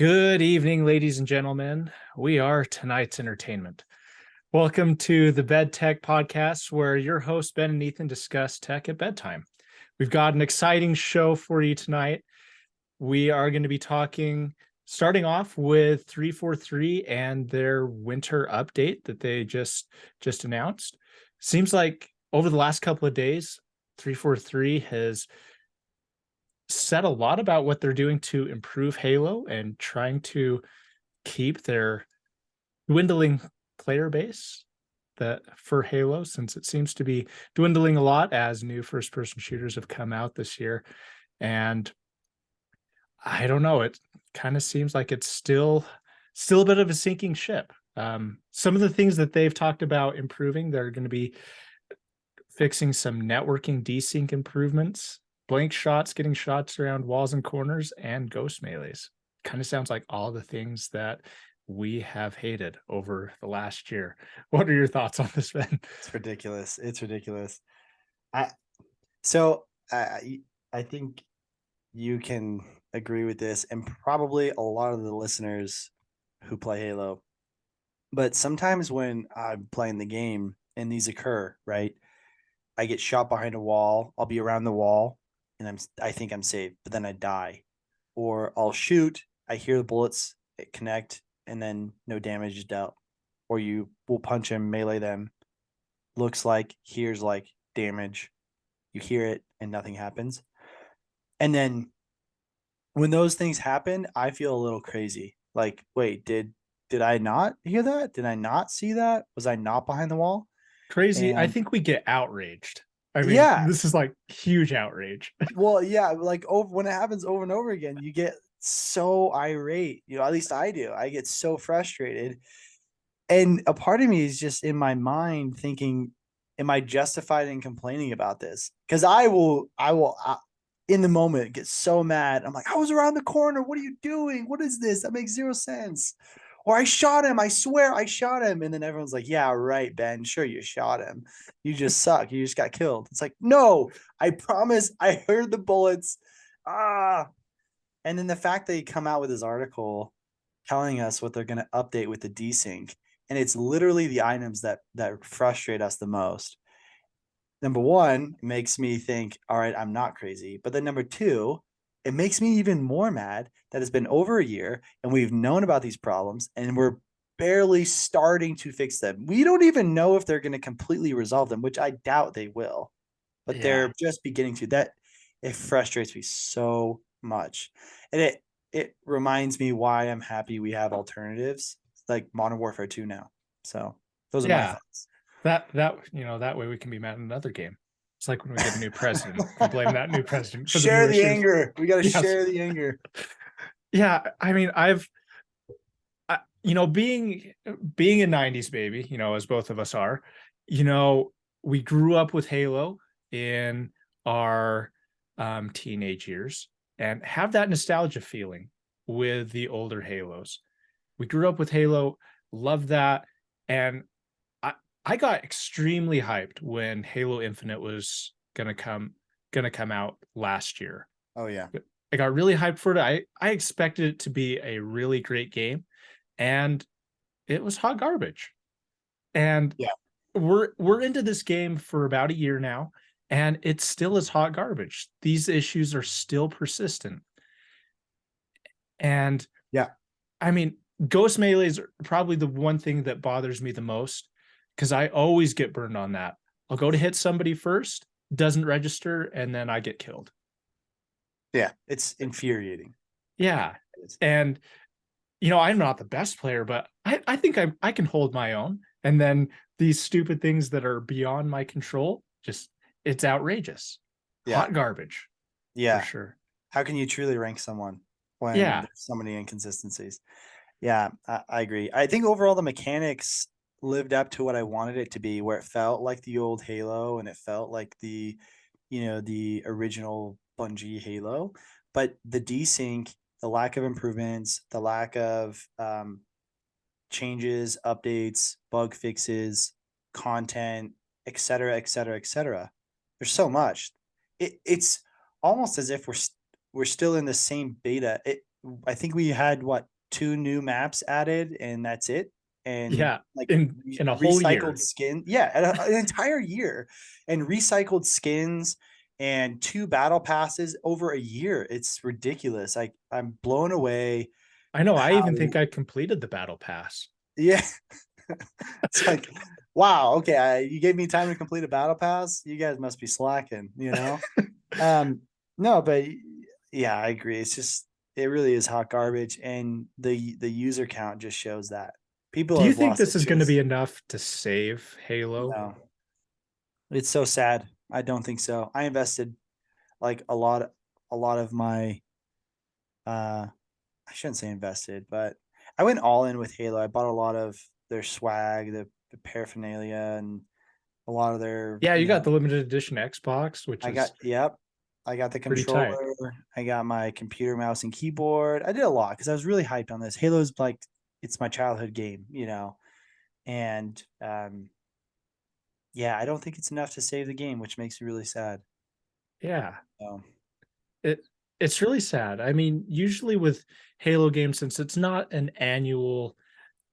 Good evening, ladies and gentlemen. We are tonight's entertainment. Welcome to the Bed Tech Podcast, where your hosts, Ben and Ethan, discuss tech at bedtime. We've got an exciting show for you tonight. We are going to be starting off with 343 and their winter update that they just announced. Seems like over the last couple of days, 343 has said a lot about what they're doing to improve Halo and trying to keep their dwindling player base that for Halo, since it seems to be dwindling a lot as new first-person shooters have come out this year. And I don't know, it kind of seems like it's still a bit of a sinking ship. Some of the things that they've talked about improving, they're going to be fixing some networking desync improvements, blank shots, getting shots around walls and corners, and ghost melees. Kind of sounds like all the things that we have hated over the last year. What are your thoughts on this, Ben? It's ridiculous. It's ridiculous. I so I think you can agree with this, and probably a lot of the listeners who play Halo. But sometimes when I'm playing the game and these occur, right? I get shot behind a wall. I'll be around the wall, and I think I'm safe, but then I die, or I'll shoot. I hear the bullets connect, and then no damage is dealt. Or you will punch and melee them. Looks like, hears like damage. You hear it and nothing happens. And then when those things happen, I feel a little crazy. Like, wait, did I not hear that? Did I not see that? Was I not behind the wall? Crazy. I And think we get outraged. I mean, yeah, this is like huge outrage. well, yeah, like when it happens over and over again, you get so irate. At least I do. I get so frustrated. And a part of me is just in my mind thinking, am I justified in complaining about this? Because I will in the moment get so mad. I'm like, I was around the corner. What are you doing? What is this? That makes zero sense. Or I shot him. I swear I shot him. And then everyone's like, yeah, right, Ben. Sure, you shot him. You just suck. You just got killed. It's like, no, I promise I heard the bullets. Ah. And then the fact that he come out with his article telling us what they're going to update with the desync, and it's literally the items that frustrate us the most. Number one, it makes me think, all right, I'm not crazy. But then number two, it makes me even more mad that it's been over a year and we've known about these problems and we're barely starting to fix them. We don't even know if they're going to completely resolve them, which I doubt they will, but Yeah. they're just beginning to. That it frustrates me so much. And it reminds me why I'm happy we have alternatives like Modern Warfare 2 now. So those are my Yeah. thoughts. That way we can be mad at another game. It's like when we get a new president, we blame that new president for the new Share the issues. anger. We got to Yes. share the anger. Yeah. I mean, being a 90s baby, as both of us are, you know, we grew up with Halo in our teenage years and have that nostalgia feeling with the older Halos. We grew up with Halo, loved that. And I got extremely hyped when Halo Infinite was gonna come out last year. Oh yeah. I got really hyped for it. I expected it to be a really great game, and it was hot garbage. And Yeah. we're into this game for about a year now, and it still is hot garbage. These issues are still persistent. And Yeah. I mean, ghost melees are probably the one thing that bothers me the most because I always get burned on that. I'll go to hit somebody first, doesn't register, and then I get killed. Yeah. It's infuriating. Yeah. And I'm not the best player, but I think I can hold my own. And then these stupid things that are beyond my control, just it's outrageous. Yeah. Hot garbage for Yeah. sure. How can you truly rank someone when Yeah. there's so many inconsistencies? Yeah, I agree. I think overall the mechanics lived up to what I wanted it to be, where it felt like the old Halo and it felt like the original Bungie Halo. But the desync, the lack of improvements, the lack of changes, updates, bug fixes, content, et cetera, et cetera, et cetera. There's so much. It's almost as if we're still in the same beta. I think we had what, 2 new maps added, and that's it. And Yeah, like in a whole recycled year. skin, yeah, an entire year, and recycled skins and 2 battle passes over a year. It's ridiculous. I'm blown away. I know. I even How think I completed the battle pass. Yeah, it's like, wow, okay, you gave me time to complete a battle pass. You guys must be slacking, you know. No, but yeah, I agree. It's just, it really is hot garbage, and the user count just shows that people Do you have think lost this is going to be interest. enough to save Halo? No, it's so sad. I don't think so. I invested like a lot of my I shouldn't say invested, but I went all in with Halo. I bought a lot of their swag, the paraphernalia, and a lot of their, Yeah, you you got the know, limited edition Xbox, which I is got, yep. I got the pretty tight. controller. I got my computer, mouse, and keyboard. I did a lot because I was really hyped on this. Halo's like, it's my childhood game, you know, and yeah, I don't think it's enough to save the game, which makes me really sad. Yeah. So, It it's really sad. I mean, usually with Halo games, since it's not an annual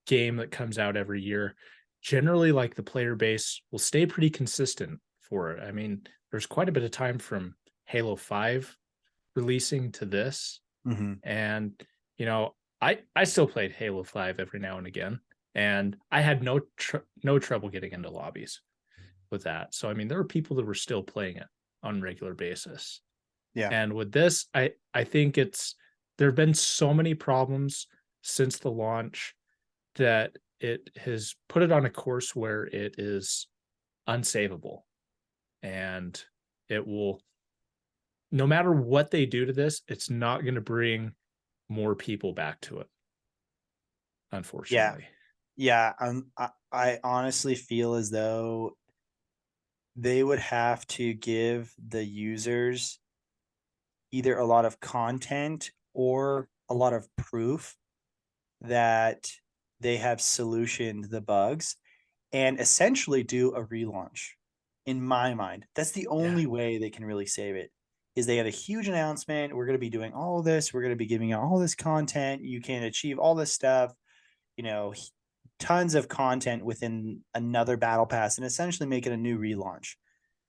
game that comes out every year, generally like the player base will stay pretty consistent for it. I mean, there's quite a bit of time from Halo 5 releasing to this. mhm. And I still played Halo 5 every now and again. And I had no trouble getting into lobbies with that. So I mean, there were people that were still playing it on a regular basis. Yeah, And with this, I think there have been so many problems since the launch that it has put it on a course where it is unsavable. And it will, no matter what they do to this, it's not going to bring more people back to it, yeah, unfortunately. yeah. I honestly feel as though they would have to give the users either a lot of content or a lot of proof that they have solutioned the bugs, and essentially do a relaunch. In my mind, that's the Yeah. only way they can really save it. Is they have a huge announcement. We're going to be doing all this. We're going to be giving out all this content. You can achieve all this stuff. You know, tons of content within another battle pass, and essentially make it a new relaunch.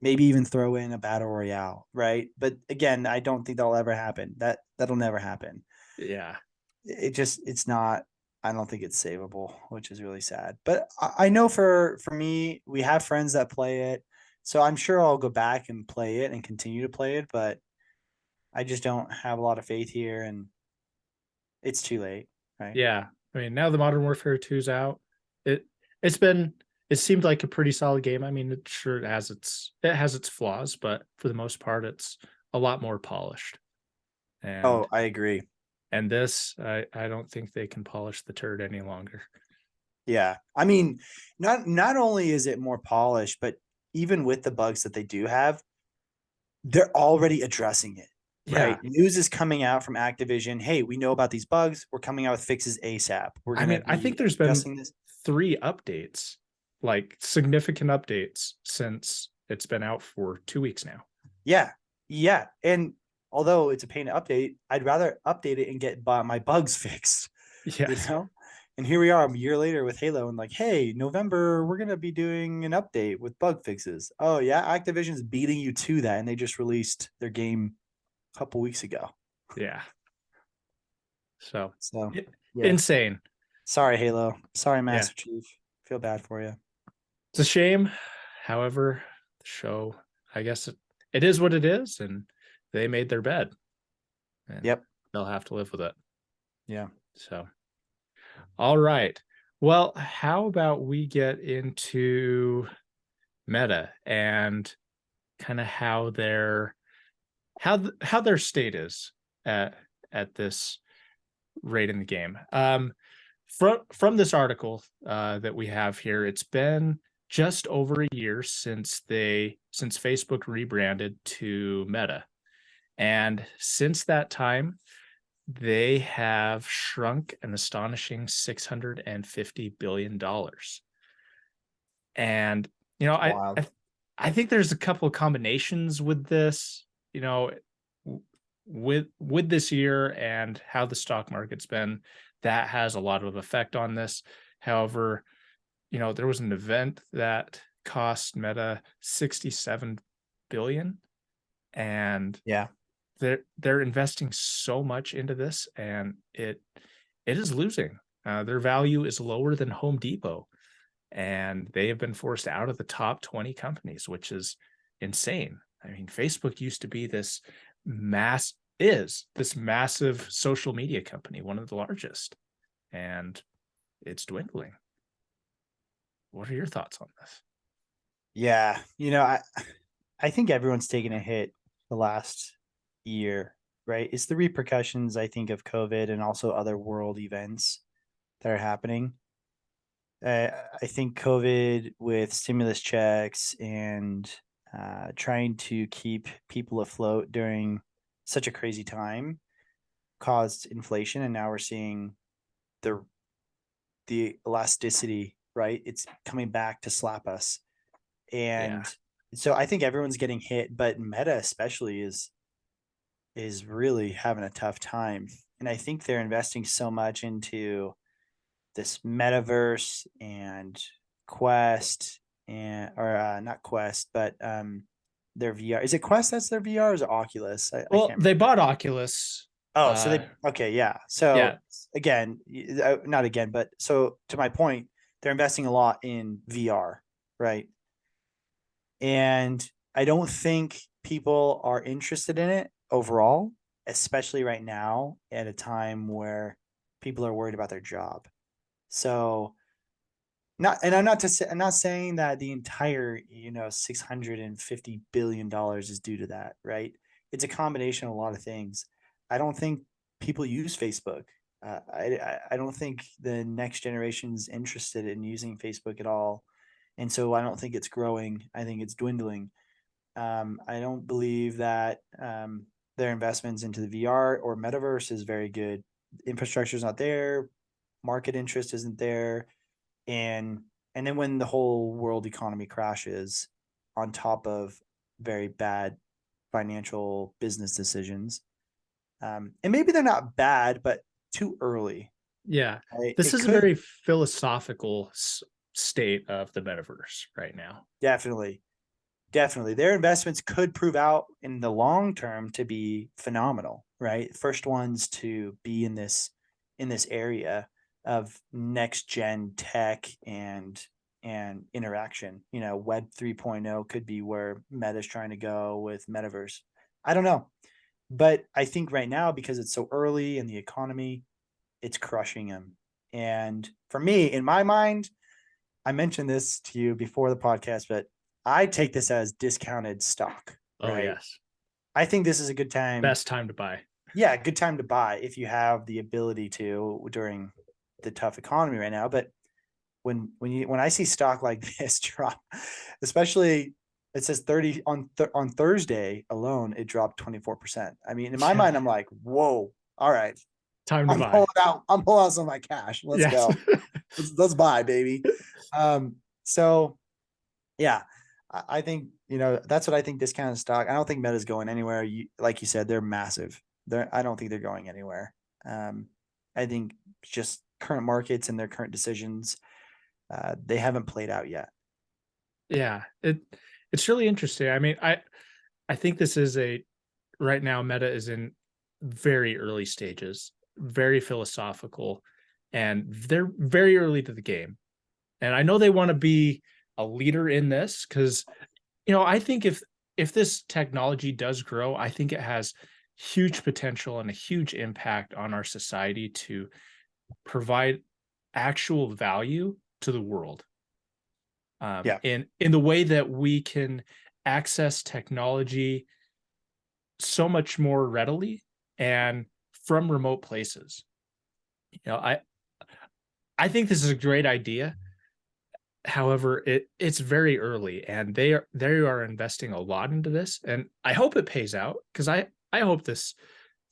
Maybe even throw in a battle royale, right? But again, I don't think that'll ever happen. That'll never happen. Yeah. It's not. I don't think it's savable, which is really sad. But I know for me, we have friends that play it, so I'm sure I'll go back and play it and continue to play it. But I just don't have a lot of faith here, and it's too late, right? Yeah. I mean, now the Modern Warfare 2's out. It it's been it seemed like a pretty solid game. I mean, it has its flaws, but for the most part, it's a lot more polished. Oh, And I agree. this, I don't think they can polish the turd any longer. Yeah, I mean, not only is it more polished, but even with the bugs that they do have, they're already addressing it, right? Yeah. News is coming out from Activision. Hey, we know about these bugs. We're coming out with fixes ASAP. We're I going to mean, I be think there's been adjusting this. 3 updates, like significant updates since it's been out for 2 weeks now. Yeah. Yeah. And although it's a pain to update, I'd rather update it and get my bugs fixed, Yeah. you know? And here we are a year later with Halo, and like, hey, November, we're going to be doing an update with bug fixes. Oh, yeah. Activision's beating you to that. And they just released their game a couple weeks ago. Yeah. So, So, yeah. insane. Sorry, Halo. Sorry, Yeah. Master Chief. Feel bad for you. It's a shame. However, the show, I guess it is what it is, and they made their bed, and Yep. they'll have to live with it. Yeah. So, all right. Well, how about we get into meta and kind of how their state is at this rate in the game. From this article that we have here, it's been just over a year since Facebook rebranded to Meta, and since that time, they have shrunk an astonishing $650 billion. And Wild. I think there's a couple of combinations with this. You know, with this year and how the stock market's been, that has a lot of effect on this. However, there was an event that cost Meta 67 billion, and Yeah. they're investing so much into this, and it is losing. Their value is lower than Home Depot, and they have been forced out of the top 20 companies, which is insane. I mean, Facebook used to be this massive social media company, one of the largest, and it's dwindling. What are your thoughts on this? Yeah. I think everyone's taken a hit the last year, right? It's the repercussions, I think, of COVID and also other world events that are happening. I think COVID with stimulus checks and trying to keep people afloat during such a crazy time caused inflation, and now we're seeing the elasticity, right? It's coming back to slap us, Yeah. and so I think everyone's getting hit, but Meta especially is really having a tough time, and I think they're investing so much into this metaverse and Quest and or not Quest, but their VR. Is it Quest that's their VR or is it Oculus? I Well, can't they remember. bought Oculus. Oh, so Uh, they okay, yeah. So yeah, again, not again, but so to my point, they're investing a lot in VR, right? And I don't think people are interested in it overall, especially right now at a time where people are worried about their job. So not, and I'm not saying that the entire, $650 billion is due to that, right? It's a combination of a lot of things. I don't think people use Facebook. I don't think the next generation's interested in using Facebook at all, and so I don't think it's growing. I think it's dwindling. I don't believe that their investments into the VR or metaverse is very good. Infrastructure is not there. Market interest isn't there, and and then when the whole world economy crashes on top of very bad financial business decisions, and maybe they're not bad but too early, yeah. right? This It is a could very philosophical state of the metaverse right now. definitely their investments could prove out in the long term to be phenomenal, right? First ones to be in this area of next gen tech and interaction. Web 3.0 could be where Meta's trying to go with metaverse. I don't know, but I think right now, because it's so early in the economy, it's crushing them. And for me, in my mind, I mentioned this to you before the podcast, but I take this as discounted stock, Oh, right? yes. I think this is a good time. Best time to buy. Yeah, good time to buy if you have the ability to during the tough economy right now. But when I see stock like this drop, especially it says 30 on Thursday alone, it dropped 24%. I mean, in my Yeah. mind, I'm like, whoa, all right, Time to buy. I'm pulling out some of my cash. Let's Yes. go. Let's buy, baby. So yeah, I think that's what I think. Discounted stock. I don't think Meta's going anywhere. Like you said, they're massive. I don't think they're going anywhere. I think just current markets and their current decisions, they haven't played out yet. Yeah. It's really interesting. I mean, I think this is right now Meta is in very early stages, very philosophical, and they're very early to the game. And I know they want to be a leader in this because, I think if this technology does grow, I think it has huge potential and a huge impact on our society to provide actual value to the world. Yeah, In the way that we can access technology so much more readily and from remote places. I think this is a great idea. However, it's very early, and they are investing a lot into this, and I hope it pays out because I hope this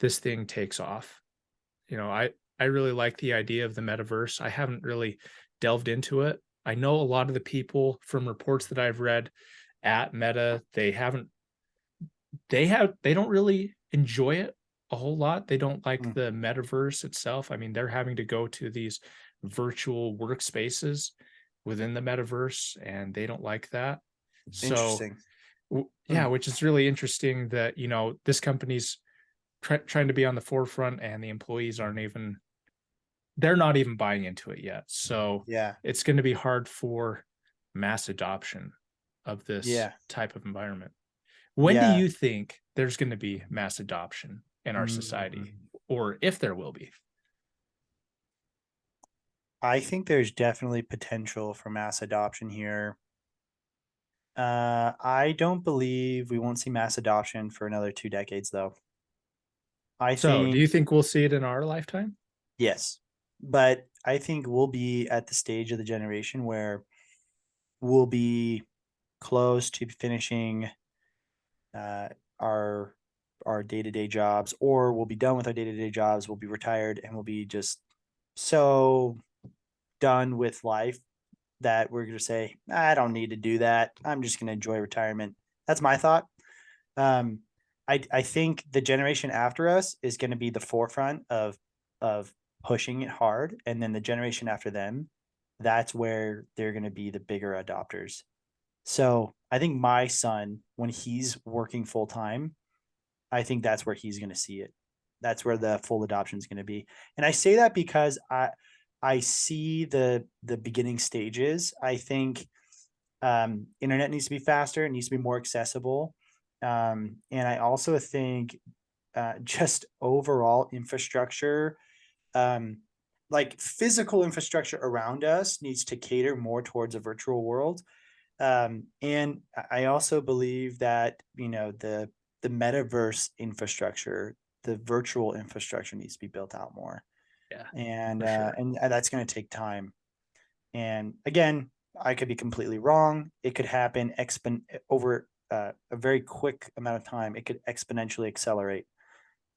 thing takes off. I really like the idea of the metaverse. I haven't really delved into it. I know a lot of the people from reports that I've read at Meta, they don't really enjoy it. a whole lot. They don't like Mm, the metaverse itself. I mean, they're having to go to these virtual workspaces within the metaverse, and they don't like that. So, interesting. yeah, Mm, which is really interesting that, this company's trying to be on the forefront, and the employees aren't even, they're not even buying into it yet. So yeah. it's going to be hard for mass adoption of this Yeah. type of environment. When do Yeah. you think there's going to be mass adoption in our society, Mm, or if there will be? I think there's definitely potential for mass adoption here. I don't believe we won't see mass adoption for another 2 decades, though. I So, do think you think we'll see it in our lifetime? yes, but I think we'll be at the stage of the generation where we'll be close to finishing uh, our our day to day jobs, or we'll be done with our day to day jobs. We'll be retired, and we'll be just so done with life that we're going to say, I don't need to do that. I'm just going to enjoy retirement. That's my thought. Um, I think the generation after us is going to be the forefront of pushing it hard, and then the generation after them, that's where they're going to be the bigger adopters. So I think my son, when he's working full time, I think that's where he's going to see it. That's where the full adoption is going to be. And I say that because I see the beginning stages. I think internet needs to be faster. It needs to be more accessible. And I also think just overall infrastructure, um, like physical infrastructure around us, needs to cater more towards a virtual world. And I also believe that the metaverse infrastructure, the virtual infrastructure, needs to be built out more, Yeah, and for sure. that's going to take time. And again, I could be completely wrong. It could happen over a very quick amount of time. It could exponentially accelerate.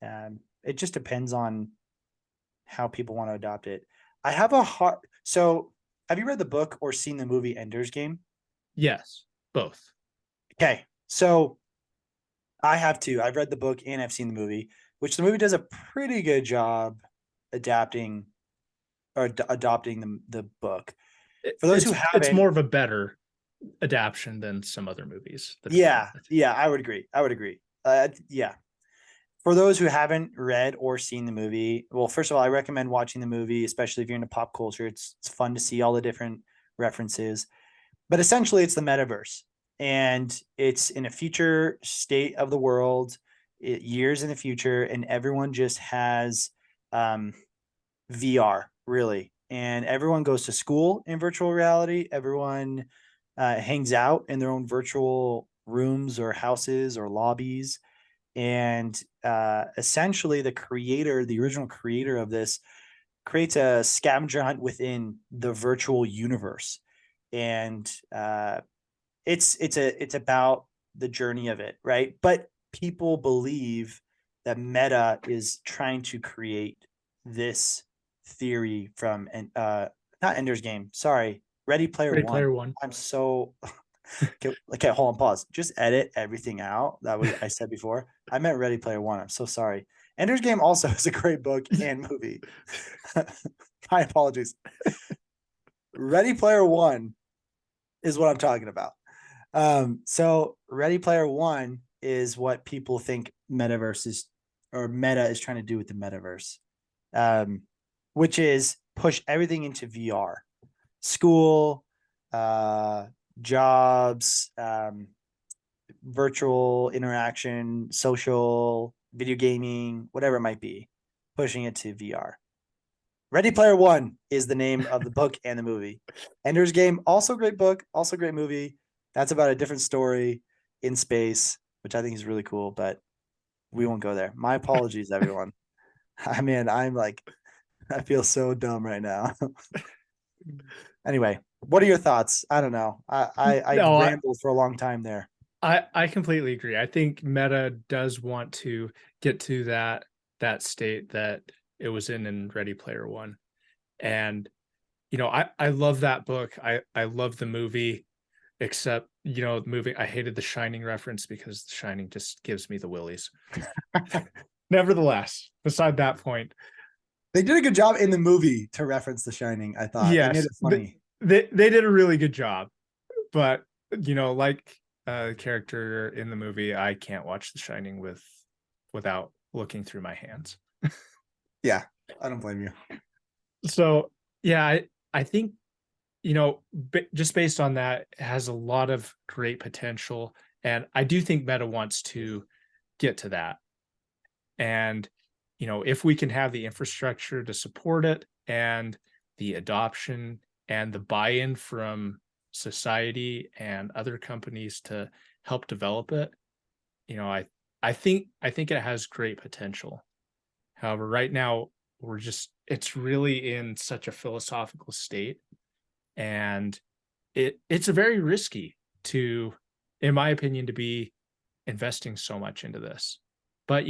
It just depends on how people want to adopt it. I have a hard. So, have you read the book or seen the movie Ender's Game? Yes, both. Okay, so I have too. I've read the book and I've seen the movie, which the movie does a pretty good job adapting or adopting the book. It, For those who it's haven't, more of a better adaptation than some other movies that have done yeah, it. yeah, I would agree. I would agree. Yeah. For those who haven't read or seen the movie, well, first of all, I recommend watching the movie, especially if you're into pop culture. It's fun to see all the different references. But essentially, it's the metaverse, and it's in a future state of the world, years in the future, and everyone just has um, VR, really, and everyone goes to school in virtual reality. Everyone hangs out in their own virtual rooms or houses or lobbies, and essentially, the original creator of this, creates a scavenger hunt within the virtual universe, and it's about the journey of it, right? But people believe that Meta is trying to create this theory from not Ender's Game, sorry, Ready Player Ready One. Player One. I'm so okay, hold on, pause. Just edit everything out that I said before. I meant Ready Player One. I'm so sorry. Ender's Game also is a great book and movie. My apologies. Ready Player One is what I'm talking about. So Ready Player One is what people think metaverse is, or Meta is trying to do with the metaverse, um, which is push everything into VR, school, uh, jobs, virtual interaction, social, video gaming, whatever it might be, pushing it to VR. Ready Player One is the name of the book and the movie. Ender's Game, also great book, also great movie. That's about a different story in space, which I think is really cool, but we won't go there. My apologies, everyone. I mean, I feel so dumb right now. Anyway, what are your thoughts? I don't know. I No, rambled for a long time there. I completely agree. I think Meta does want to get to that state that it was in Ready Player One. And I love that book. I love the movie, except the movie, I hated the Shining reference because the Shining just gives me the willies. nevertheless, beside that point, They did a good job in the movie to reference The Shining. I thought they made yes, it funny. they did a really good job. But like a character in the movie, I can't watch The Shining without looking through my hands. Yeah, I don't blame you. So yeah, I think just based on that, it has a lot of great potential, and I do think Meta wants to get to that. And if we can have the infrastructure to support it, and the adoption and the buy-in from society and other companies to help develop it, I think it has great potential. However, right now it's really in such a philosophical state, and it's a very risky to, in my opinion, to be investing so much into this. But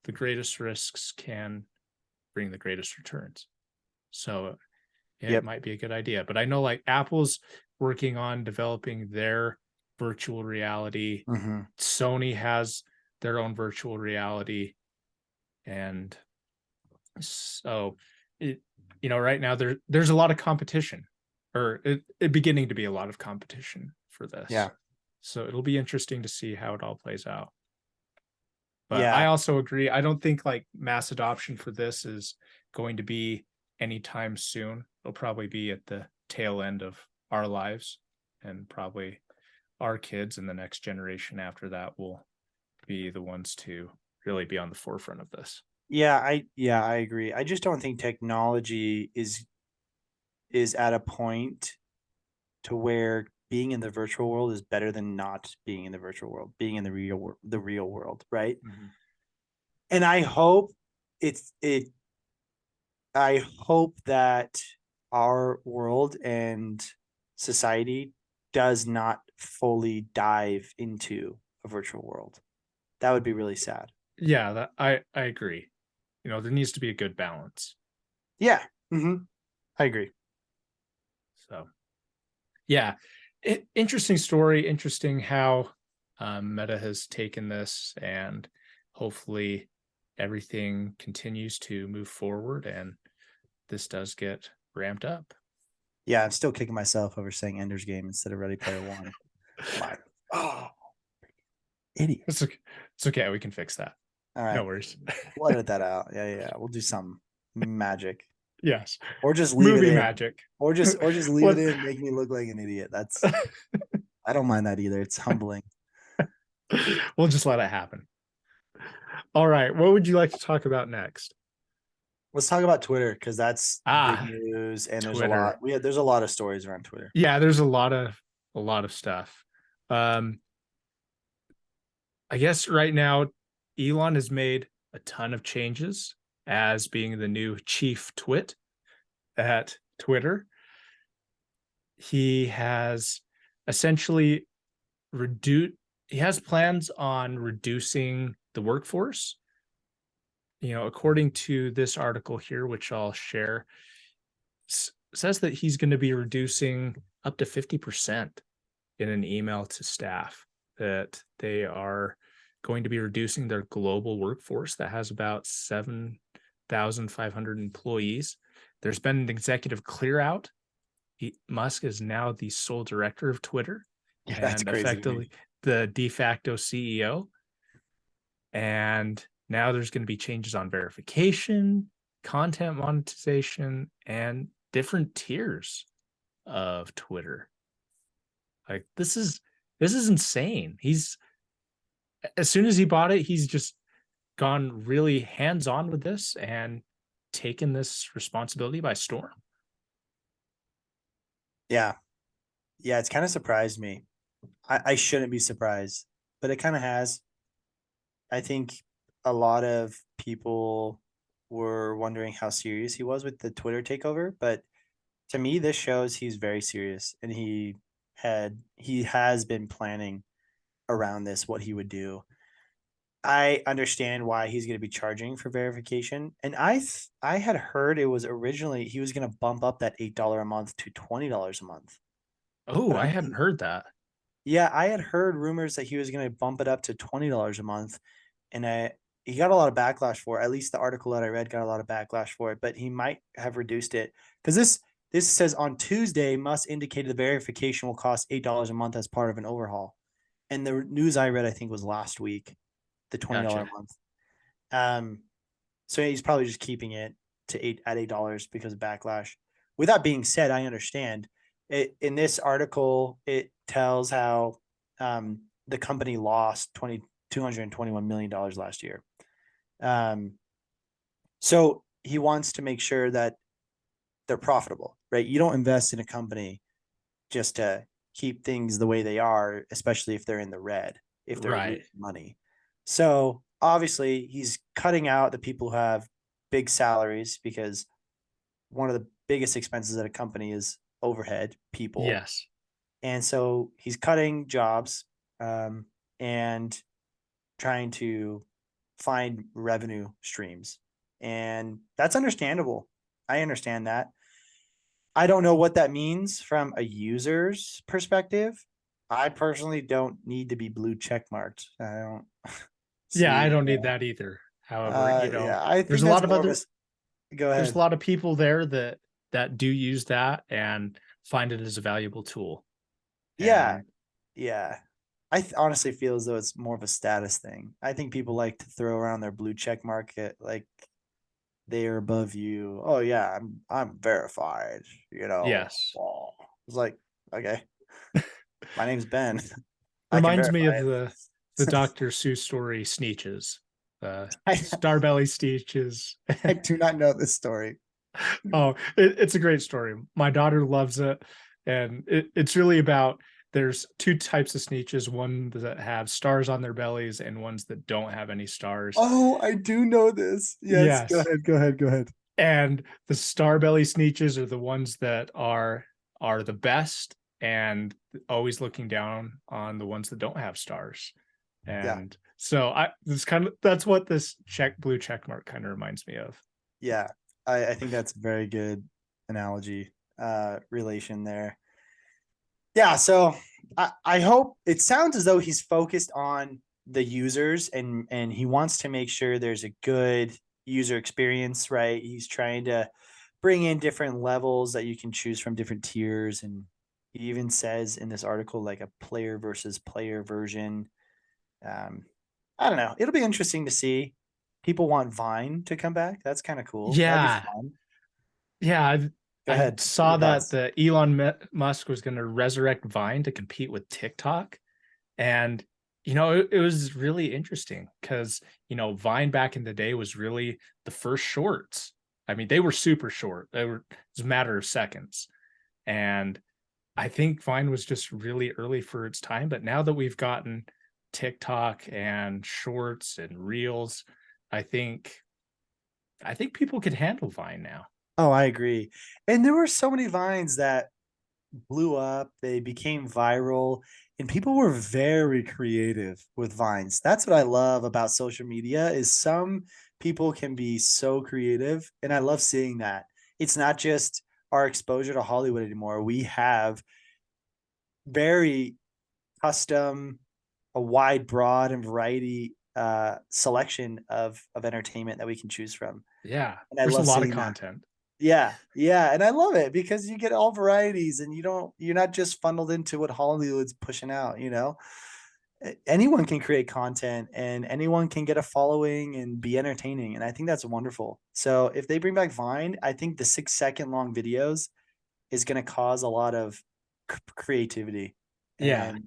the greatest risks can bring the greatest returns. So it Yep. might be a good idea. But I know like Apple's working on developing their virtual reality. Mm-hmm. Sony has their own virtual reality. And so right now there's a lot of competition, or it beginning to be a lot of competition for this. Yeah. So it'll be interesting to see how it all plays out. But Yeah. I also agree. I don't think like mass adoption for this is going to be anytime soon. It'll probably be at the tail end of our lives, and probably our kids and the next generation after that will be the ones to really be on the forefront of this. I agree. I just don't think technology is at a point to where being in the virtual world is better than not being in the virtual world, being in the real world, right? Mm-hmm. And I hope it's it I hope that our world and society does not fully dive into a virtual world. That would be really sad. Yeah, that I agree. There needs to be a good balance. Yeah. Mm-hmm. I agree. So yeah, interesting story. Interesting how Meta has taken this, and hopefully everything continues to move forward and this does get ramped up. Yeah, I'm still kicking myself over saying Ender's Game instead of Ready Player One. Like, oh, idiot. It's okay. We can fix that. All right. No worries. We'll edit that out. Yeah. We'll do some magic. Yes. Or just leave Movie it in. magic. Or just leave What? it in, make me look like an idiot. I don't mind that either. It's humbling. We'll just let it happen. All right. What would you like to talk about next? Let's talk about Twitter because that's big news, and Twitter. there's a lot of stories around Twitter. Yeah, there's a lot of stuff. I guess right now Elon has made a ton of changes as being the new chief twit at Twitter. He has essentially he has plans on reducing the workforce. According to this article here, which I'll share, says that he's going to be reducing up to 50% in an email to staff, that they are going to be reducing their global workforce that has about 7,500 employees. There's been an executive clear out. Musk is now the sole director of Twitter, Yeah, that's and crazy effectively the de facto CEO. And now there's going to be changes on verification, content monetization, and different tiers of Twitter. Like this is insane. As soon as he bought it, he's just gone really hands-on with this and taken this responsibility by storm. Yeah. It's kind of surprised me. I shouldn't be surprised, but it kind of has. I think a lot of people were wondering how serious he was with the Twitter takeover, but to me, this shows he's very serious, and he has been planning around this, what he would do. I understand why he's going to be charging for verification, and I had heard it was originally he was going to bump up that $8 a month to $20 a month. Oh, But I hadn't heard that. yeah, I had heard rumors that he was going to bump it up to $20 a month, and he got a lot of backlash for it. At least the article that I read got a lot of backlash for it, but he might have reduced it because this says on Tuesday must indicate the verification will cost $8 a month as part of an overhaul. And the news I read, I think, was last week, the $20 Gotcha. a month. So he's probably just keeping it to $8 because of backlash. With that being said, I understand it. In this article, it tells how the company lost $221 million last year. So he wants to make sure that they're profitable, right? You don't invest in a company just to keep things the way they are, especially if they're in the red, if they're Right. losing money. So obviously he's cutting out the people who have big salaries because one of the biggest expenses at a company is overhead people. Yes. And so he's cutting jobs and trying to find revenue streams. And that's understandable. I understand that. I don't know what that means from a user's perspective. I personally don't need to be blue check marked. I don't Yeah, I see. don't need that either. However, Yeah, I there's think a that's lot of more of other a. Go there's a ahead. lot of people there that do use that and find it as a valuable tool. Yeah, And yeah. Honestly feel as though it's more of a status thing. I think people like to throw around their blue check market like they are above you. Oh yeah, I'm verified. You know, yes, oh. It's like okay, my name's Ben. I can reminds me verify of the it. Dr. Seuss story Sneetches, I, Starbelly Sneetches. I do not know this story. Oh, it's a great story. My daughter loves it, and it's really about there's two types of Sneetches, one that have stars on their bellies and ones that don't have any stars. Oh, I do know this. Yes, go Yes, ahead, go ahead, go ahead. and the star belly Sneetches are the ones that are the best and always looking down on the ones that don't have stars. Yeah, And so that's what this blue check mark kind of reminds me of. yeah. I think that's a very good analogy, relation there. Yeah, so I hope it sounds as though he's focused on the users and he wants to make sure there's a good user experience, right? He's trying to bring in different levels that you can choose from different tiers. And he even says in this article, like a player versus player version. Um, I don't know. It'll be interesting to see. People want Vine to come back. That's kind of cool. That'd be Yeah, fun. yeah. Go I ahead. Your saw that thoughts. the Musk was going to resurrect Vine to compete with TikTok, and it was really interesting because Vine back in the day was really the first shorts. I mean, they were super short. It was a matter of seconds, and I think Vine was just really early for its time. But now that we've gotten TikTok and shorts and reels, I think people could handle Vine now. Oh, I agree. And there were so many Vines that blew up, they became viral, and people were very creative with Vines. That's what I love about social media is some people can be so creative, and I love seeing that. It's not just our exposure to Hollywood anymore. We have very custom, a wide, broad, and variety selection of entertainment that we can choose from. Yeah, And I there's a love lot of seeing that. content. Yeah, yeah, and I love it because you get all varieties and you're not just funneled into what Hollywood's pushing out, you know? Anyone can create content and anyone can get a following and be entertaining, and I think that's wonderful. So if they bring back Vine, I think the 6-second long videos is going to cause a lot of creativity, Yeah, and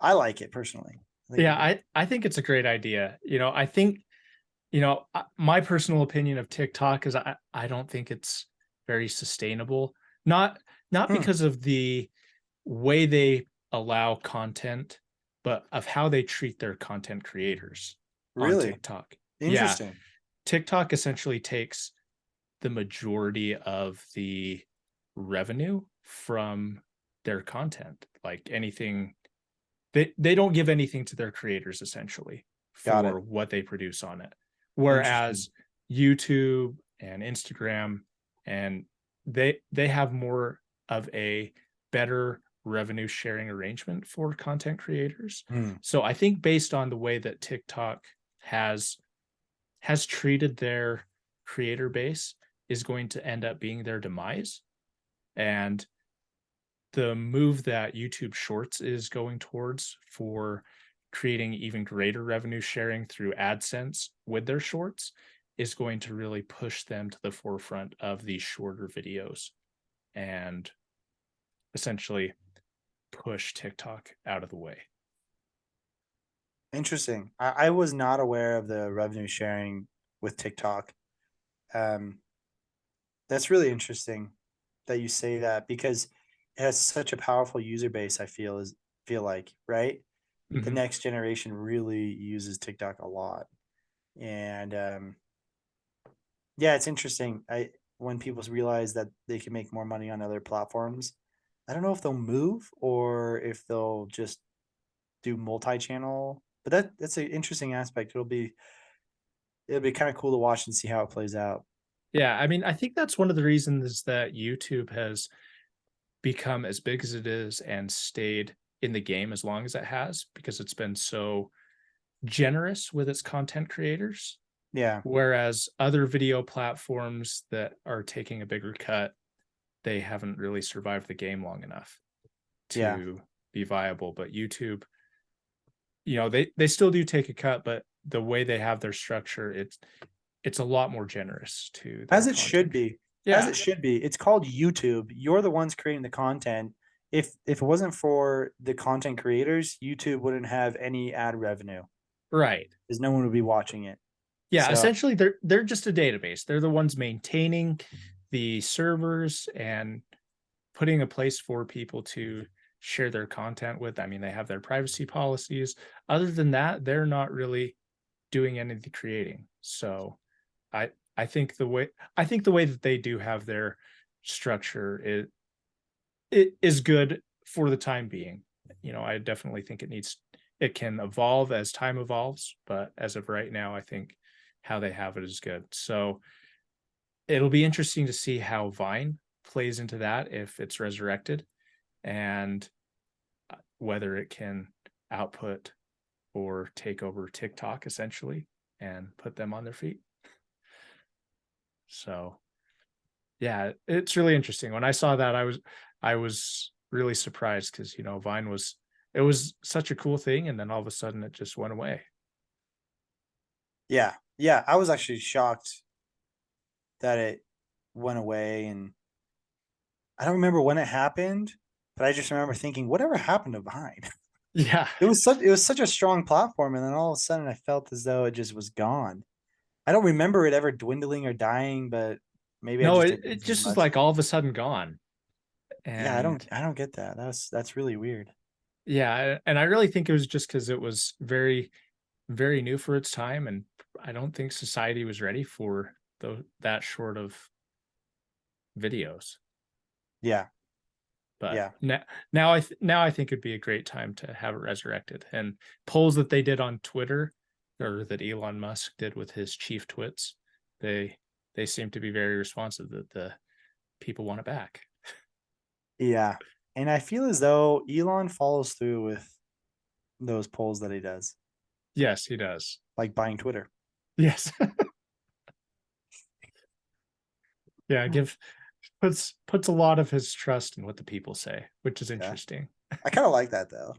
I like it personally. I think yeah. it'd be I think it's a great idea. I think my personal opinion of TikTok is I don't think it's very sustainable. Not hmm, because of the way they allow content, but of how they treat their content creators on really TikTok. Yeah, interesting. TikTok essentially takes the majority of the revenue from their content. Like anything, they don't give anything to their creators essentially Got it. for what they produce on it. Interesting. Whereas YouTube and Instagram and they have more of a better revenue sharing arrangement for content creators. Hmm. So I think based on the way that TikTok has has treated their creator base is going to end up being their demise. And the move that YouTube Shorts is going towards for creating even greater revenue sharing through AdSense with their shorts is going to really push them to the forefront of these shorter videos and essentially push TikTok out of the way. Interesting. I was not aware of the revenue sharing with TikTok. Um, that's really interesting that you say that because it has such a powerful user base. Feel like right. The Mhm. next generation really uses TikTok a lot, and yeah, it's interesting. I when people realize that they can make more money on other platforms, I don't know if they'll move or if they'll just do multi-channel. But that's an interesting aspect. It'll be kind of cool to watch and see how it plays out. Yeah, I mean, I think that's one of the reasons that YouTube has become as big as it is and stayed in the game as long as it has because it's been so generous with its content creators. Yeah, Whereas other video platforms that are taking a bigger cut, they haven't really survived the game long enough yeah. to be viable. But YouTube, they still do take a cut, but the way they have their structure, it's a lot more generous to their As it should content. be. As Yeah, it should be. It's called YouTube. You're the ones creating the content. If it wasn't for the content creators, YouTube wouldn't have any ad revenue right. because no one would be watching it. Yeah, So essentially they're just a database. They're the ones maintaining the servers and putting a place for people to share their content with. I mean, they have their privacy policies. Other than that, they're not really doing any of the creating. So I I think the way that they do have their structure it is good for the time being. I definitely think it can evolve as time evolves, but as of right now, I think how they have it is good. So it'll be interesting to see how Vine plays into that if it's resurrected and whether it can output or take over TikTok essentially and put them on their feet. So yeah, it's really interesting. When I saw that, I was really surprised because Vine was such a cool thing, and then all of a sudden it just went away. yeah, yeah. I was actually shocked that it went away, and I don't remember when it happened, but I just remember thinking, whatever happened to Vine? Yeah. It was such a strong platform, and then all of a sudden I felt as though it just was gone. I don't remember it ever dwindling or dying, but maybe I No, just it, didn't it use it as just is much. like all of a sudden gone. Yeah, I don't And I don't get that. That's really weird. yeah, and I really think it was just because it was very, very new for its time, and I don't think society was ready for that short of videos. Yeah, But yeah, now I think it'd be a great time to have it resurrected. And polls that they did on Twitter, or that Elon Musk did with his chief twits, they they seem to be very responsive that the people want it back. yeah. And I feel as though Elon follows through with those polls that he does, Yes, he does. like buying Twitter. Yes. Yeah, give puts a lot of his trust in what the people say, which is Yeah, interesting. I kind of like that though.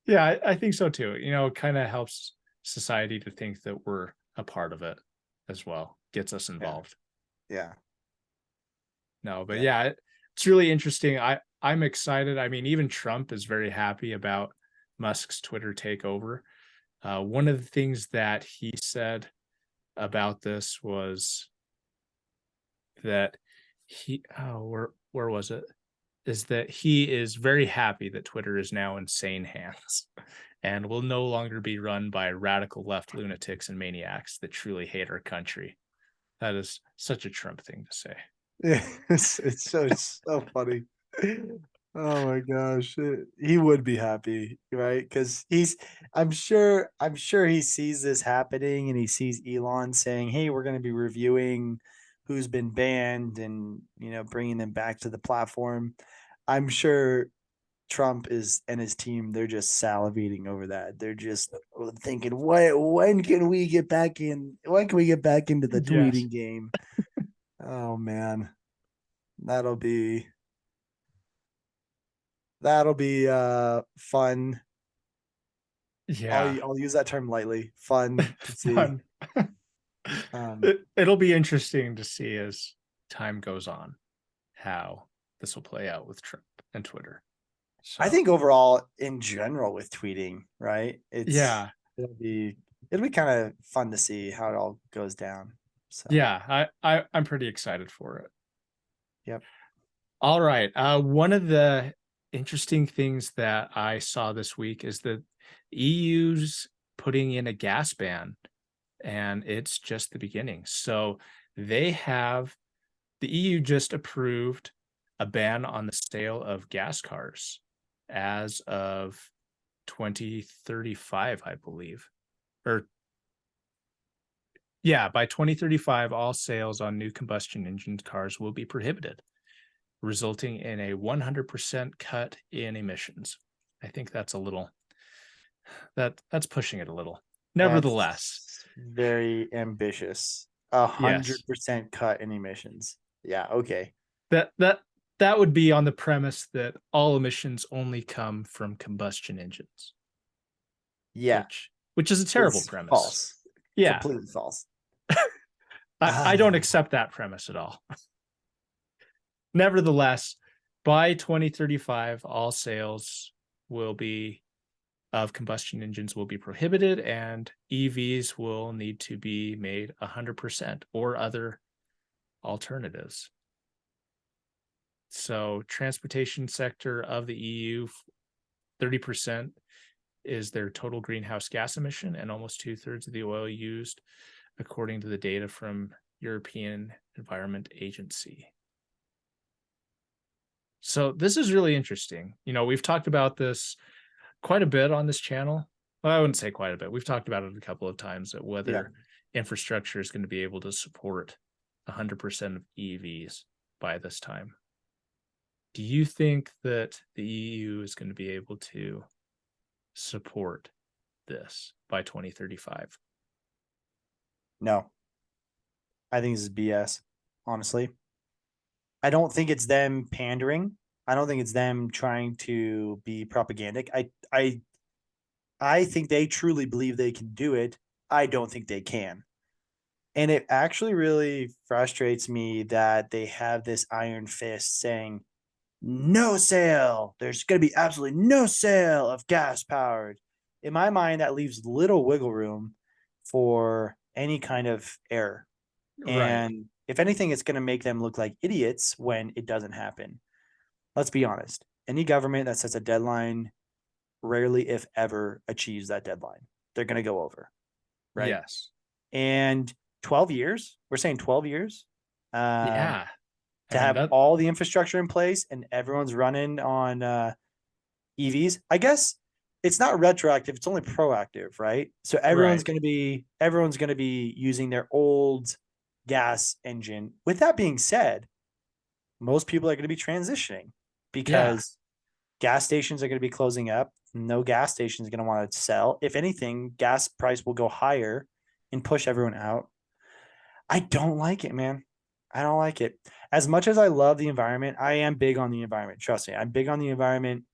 Yeah, I think so too. It kind of helps society to think that we're a part of it as well, gets us Yeah, involved. yeah, No, but yeah, yeah, it's really interesting. I'm excited. I mean, even Trump is very happy about Musk's Twitter takeover. One of the things that he said about this was that where was it? Is that he is very happy that Twitter is now in sane hands and will no longer be run by radical left lunatics and maniacs that truly hate our country. That is such a Trump thing to say. yeah. It's so funny. Oh my gosh, he would be happy, right? Because I'm sure he sees this happening, and he sees Elon saying, "Hey, we're going to be reviewing who's been banned, and bringing them back to the platform." I'm sure Trump is and his team, they're just salivating over that. They're just thinking, when can we get back in? When can we get back into the Yes. tweeting game? Oh man, that'll be fun. Yeah. I'll use that term lightly. Fun to see. Fun. Um, It'll be interesting to see as time goes on how this will play out with Trump and Twitter. I So think overall, in general, with tweeting, right? yeah, It'll be kind of fun to see how it all goes down. So yeah, I'm pretty excited for it. yep. All right. One of the interesting things that I saw this week is that EU's putting in a gas ban, and it's just the beginning. So they have the EU just approved a ban on the sale of gas cars as of 2035, I believe. Or yeah, by 2035, all sales on new combustion engine cars will be prohibited, resulting in a 100% cut in emissions. I think that's a little that's pushing it a little. Nevertheless, That's very ambitious. A hundred yes, percent cut in emissions. Yeah. Okay. that that that would be on the premise that all emissions only come from combustion engines, Yeah. which is a terrible It's premise. false. Yeah, Completely false. I don't accept that premise at all. Nevertheless, by 2035, all sales will be of combustion engines will be prohibited, and EVs will need to be made 100% or other alternatives. So, transportation sector of the EU, 30% is their total greenhouse gas emission, and almost 2/3 of the oil used, according to the data from European Environment Agency. So this is really interesting. We've talked about this quite a bit on this channel. Well, I wouldn't say quite a bit. We've talked about it a couple of times that Yeah. whether infrastructure is going to be able to support 100% of EVs by this time. Do you think that the EU is going to be able to support this by 2035? No, I think this is BS. Honestly, I don't think it's them pandering. I don't think it's them trying to be propagandic. I think they truly believe they can do it. I don't think they can. And it actually really frustrates me that they have this iron fist saying, no sale. There's going to be absolutely no sale of gas powered. In my mind, that leaves little wiggle room for any kind of error. Right. And if anything, it's going to make them look like idiots when it doesn't happen. Let's be honest. Any government that sets a deadline rarely, if ever, achieves that deadline. They're going to go over, right? Yes. And 12 years, we're saying 12 years Yeah. I to mean have that. all the infrastructure in place and everyone's running on EVs. I guess it's not retroactive, it's only proactive, right? So Right. everyone's going to be using their old gas engine. With that being said, most people are going to be transitioning Yeah. because gas stations are going to be closing up. No gas station is going to want to sell. If anything, gas price will go higher and push everyone out. I don't like it, man. I don't like it. As much as I love the environment, I am big on the environment. Trust me, I'm big on the environment.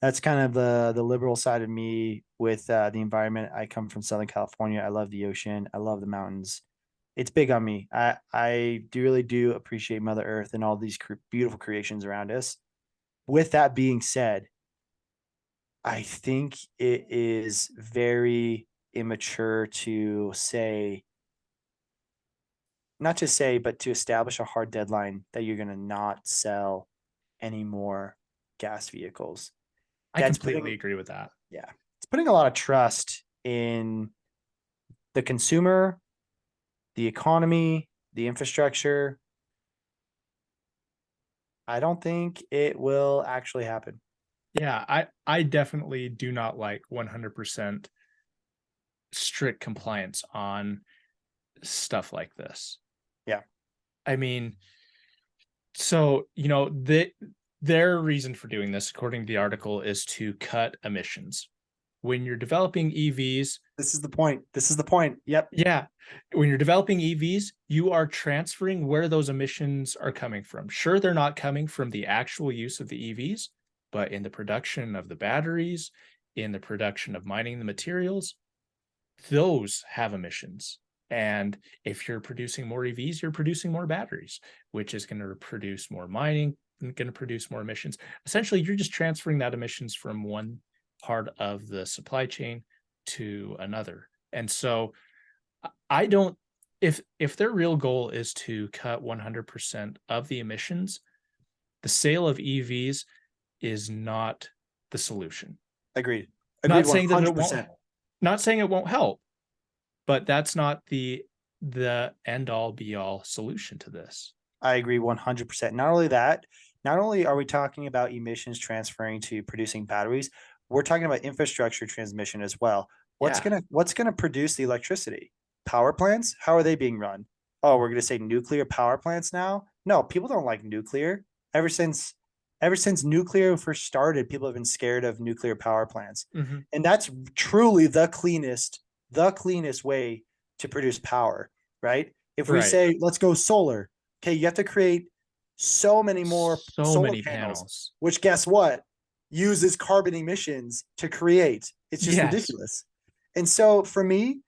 That's kind of the liberal side of me with the environment. I come from Southern California. I love the ocean. I love the mountains. It's big on me. I do really do appreciate Mother Earth and all these beautiful creations around us. With that being said, I think it is very immature to say, not to say, but to establish a hard deadline that you're going to not sell any more gas vehicles. I That's completely putting, agree with that. yeah, it's putting a lot of trust in the consumer, the economy, the infrastructure. I don't think it will actually happen. Yeah, I definitely do not like 100% strict compliance on stuff like this. Yeah. I mean, so, their reason for doing this, according to the article, is to cut emissions. When you're developing EVs, This is the point. This is the point. Yep. yeah, when you're developing EVs, you are transferring where those emissions are coming from. Sure, they're not coming from the actual use of the EVs, but in the production of the batteries, in the production of mining the materials, those have emissions. And if you're producing more EVs, you're producing more batteries, which is going to produce more mining, going to produce more emissions. Essentially, you're just transferring that emissions from one part of the supply chain to another. And so I don't, if their real goal is to cut 100% of the emissions, the sale of EVs is not the solution. Agreed. Not Agreed. saying that it won't, 100%. not saying it won't help, but that's not the end all be all solution to this. I agree 100%. Not only that, not only are we talking about emissions transferring to producing batteries, we're talking about infrastructure transmission as well. What's Yeah. gonna produce the electricity? Power plants? How are they being run? Oh, we're gonna say nuclear power plants now? No, people don't like nuclear. Ever since nuclear first started, people have been scared of nuclear power plants. Mm-hmm. And that's truly the cleanest way to produce power, right? If we Right. say let's go solar, okay, you have to create so many more So solar many panels, panels. which guess what? Uses carbon emissions to create. It's just Yes. ridiculous. And so for me,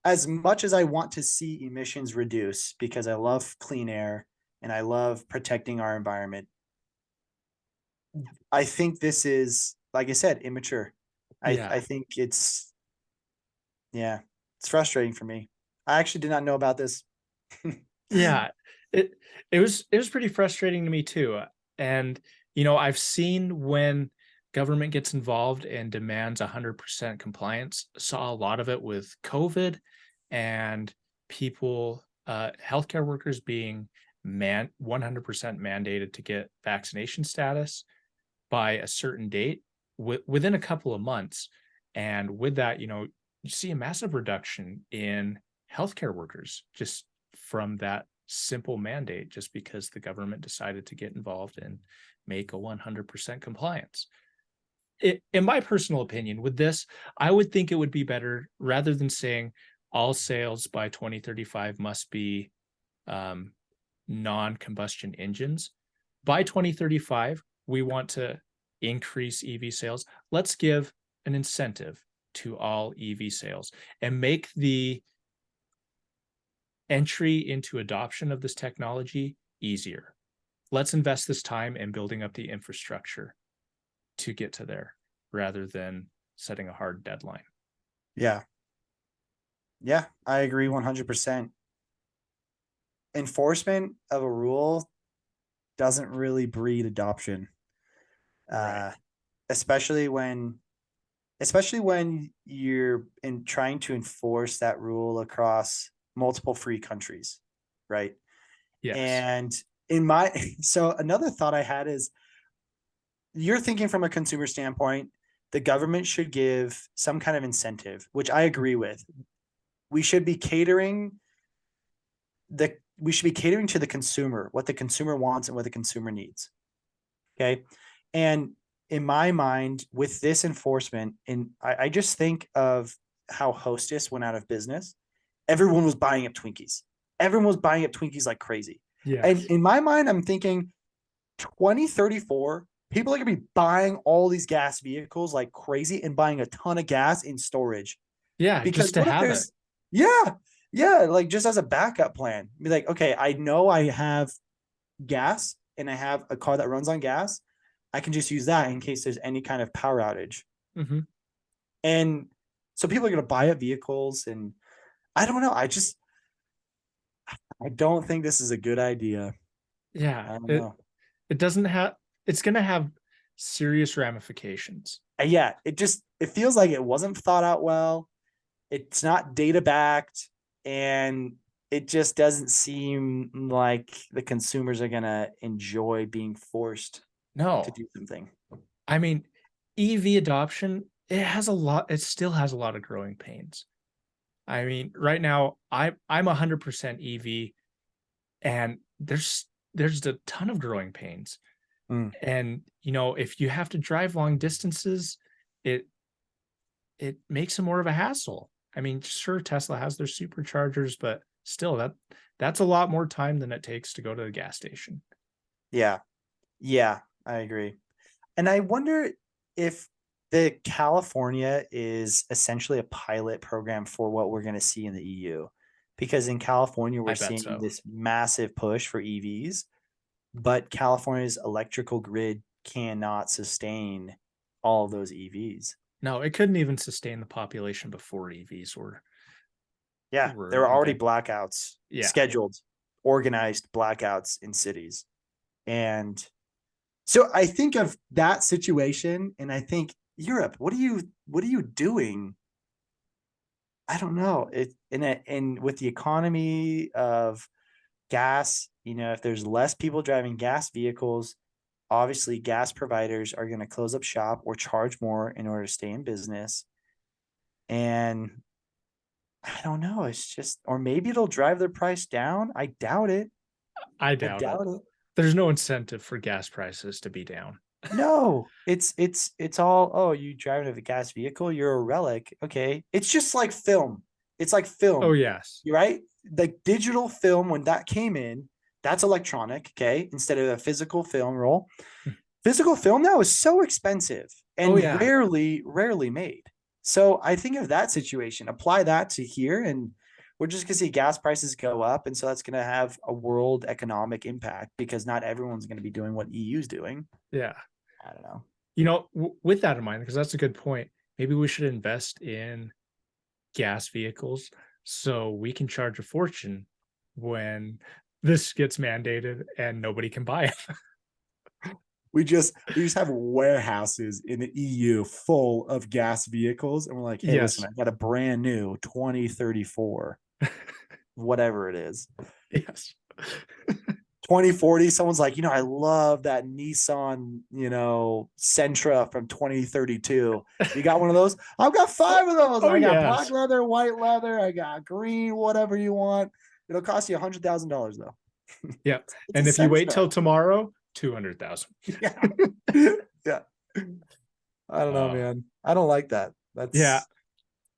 as much as I want to see emissions reduce because I love clean air and I love protecting our environment, I think this is, like I said, immature. Yeah. I think it's, yeah, it's frustrating for me. I actually did not know about this. Yeah. It was pretty frustrating to me too. And I've seen when government gets involved and demands 100% compliance. Saw a lot of it with COVID and people, healthcare workers being 100% mandated to get vaccination status by a certain date within a couple of months. And with that, you see a massive reduction in healthcare workers just from that simple mandate, just because the government decided to get involved and make a 100% compliance. In my personal opinion, with this, I would think it would be better rather than saying all sales by 2035 must be non-combustion engines. By 2035, we want to increase EV sales. Let's give an incentive to all EV sales and make the entry into adoption of this technology easier. Let's invest this time in building up the infrastructure to get to there rather than setting a hard deadline. Yeah. Yeah, I agree 100%. Enforcement of a rule doesn't really breed adoption. Right. Especially when you're in trying to enforce that rule across multiple free countries, right? Yes. And in my so another thought I had is, you're thinking from a consumer standpoint, the government should give some kind of incentive, which I agree with. We should be catering to the consumer, what the consumer wants and what the consumer needs. Okay. And in my mind, with this enforcement, and I just think of how Hostess went out of business. Everyone was buying up Twinkies. Everyone was buying up Twinkies like crazy. Yes. And in my mind, I'm thinking 2034, people are going to be buying all these gas vehicles like crazy and buying a ton of gas in storage. Yeah, Because just to what if have there's, it. yeah, like just as a backup plan. Be like, okay, I know I have gas and I have a car that runs on gas. I can just use that in case there's any kind of power outage. Mm-hmm. And so people are going to buy up vehicles, and I don't know. I don't think this is a good idea. Yeah, I don't know. it doesn't have. It's going to have serious ramifications. Yeah, it feels like it wasn't thought out well. It's not data backed, and it just doesn't seem like the consumers are going to enjoy being forced No, to do something. I mean, EV adoption, it still has a lot of growing pains. I mean, right now I'm 100% EV and there's a ton of growing pains. Mm. And, if you have to drive long distances, it makes it more of a hassle. I mean, sure, Tesla has their superchargers, but still that's a lot more time than it takes to go to the gas station. Yeah. Yeah, I agree. And I wonder if the California is essentially a pilot program for what we're going to see in the EU. Because in California, we're I bet seeing so. this massive push for EVs, but California's electrical grid cannot sustain all of those EVs. No, it couldn't even sustain the population before EVs Yeah, there were were already invented. blackouts Yeah. scheduled, organized blackouts in cities. And so I think of that situation and I think, Europe, what are you doing? I don't know. And with the economy of gas, if there's less people driving gas vehicles, obviously gas providers are going to close up shop or charge more in order to stay in business. And I don't know. It's just, or maybe it'll drive their price down. I doubt it. I I doubt it. doubt it. There's no incentive for gas prices to be down. No, it's all, oh, you driving a gas vehicle, you're a relic. Okay. It's just like film. It's like Oh, film. yes. You're right. The digital film, when that came in, that's electronic, okay, instead of a physical film roll. Physical film now is so expensive Oh, and yeah. rarely made. So I think of that situation, apply that to here, and we're just gonna see gas prices go up, and so that's gonna have a world economic impact because not everyone's gonna be doing what EU's doing. Yeah. I don't know. With that in mind, because that's a good point, maybe we should invest in gas vehicles so we can charge a fortune when this gets mandated and nobody can buy it. We just have warehouses in the EU full of gas vehicles, and we're like, hey, listen, Yes. I got a brand new 2034, whatever it is. Yes. 2040, someone's like, I love that Nissan, Sentra from 2032. You got one of those? I've got 5 of those. Oh, I got black yes. leather, white leather, I got green, whatever you want. It'll cost you $100,000 though. Yeah. It's a And if you wait Sentra. till tomorrow, 200,000. Yeah. Yeah. I don't know, Uh, man. I don't like that. yeah.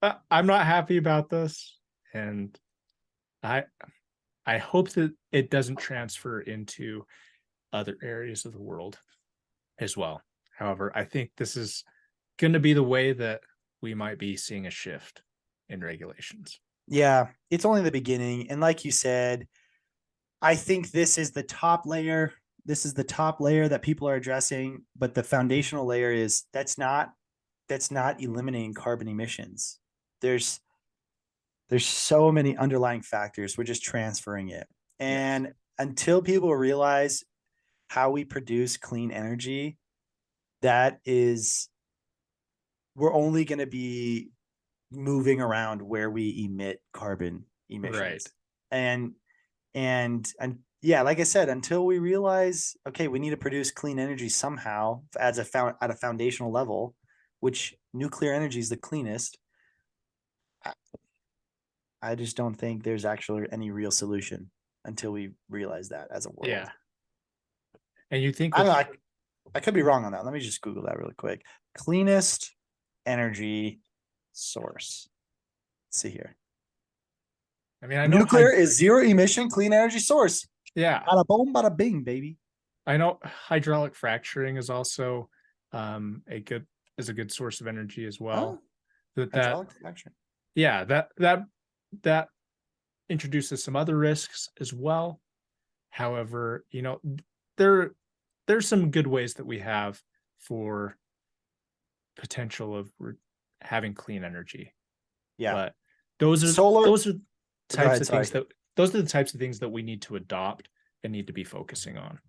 That's I'm not happy about this. And I I hope that it doesn't transfer into other areas of the world as well. However, I think this is going to be the way that we might be seeing a shift in regulations. yeah, it's only the beginning. And like you said, I think this is the top layer. This is the top layer that people are addressing, but the foundational layer is that's not eliminating carbon emissions. There's there's so many underlying factors. We're just transferring it. Yes. And until people realize how we produce clean energy, that is we're only going to be moving around where we emit carbon Right. emissions. And and yeah, like I said, until we realize, okay, we need to produce clean energy somehow as at a foundational level, which nuclear energy is the cleanest. I just don't think there's actually any real solution until we realize that as a Yeah. world. And you think I don't with know. I could be wrong on that. Let me just Google that really quick. Cleanest energy source. Let's see here. I mean, I know Nuclear is zero emission clean energy source. yeah, Bada boom, bada bing, baby. I know hydraulic fracturing is also a good is a good source of energy as Oh, well. That hydraulic fracturing. yeah, that introduces some other risks as well. However, there there's some good ways that we have for potential of having clean energy. Yeah. But those are Solar. those are Go types ahead. of things Sorry. that those are the types of things that we need to adopt and need to be focusing on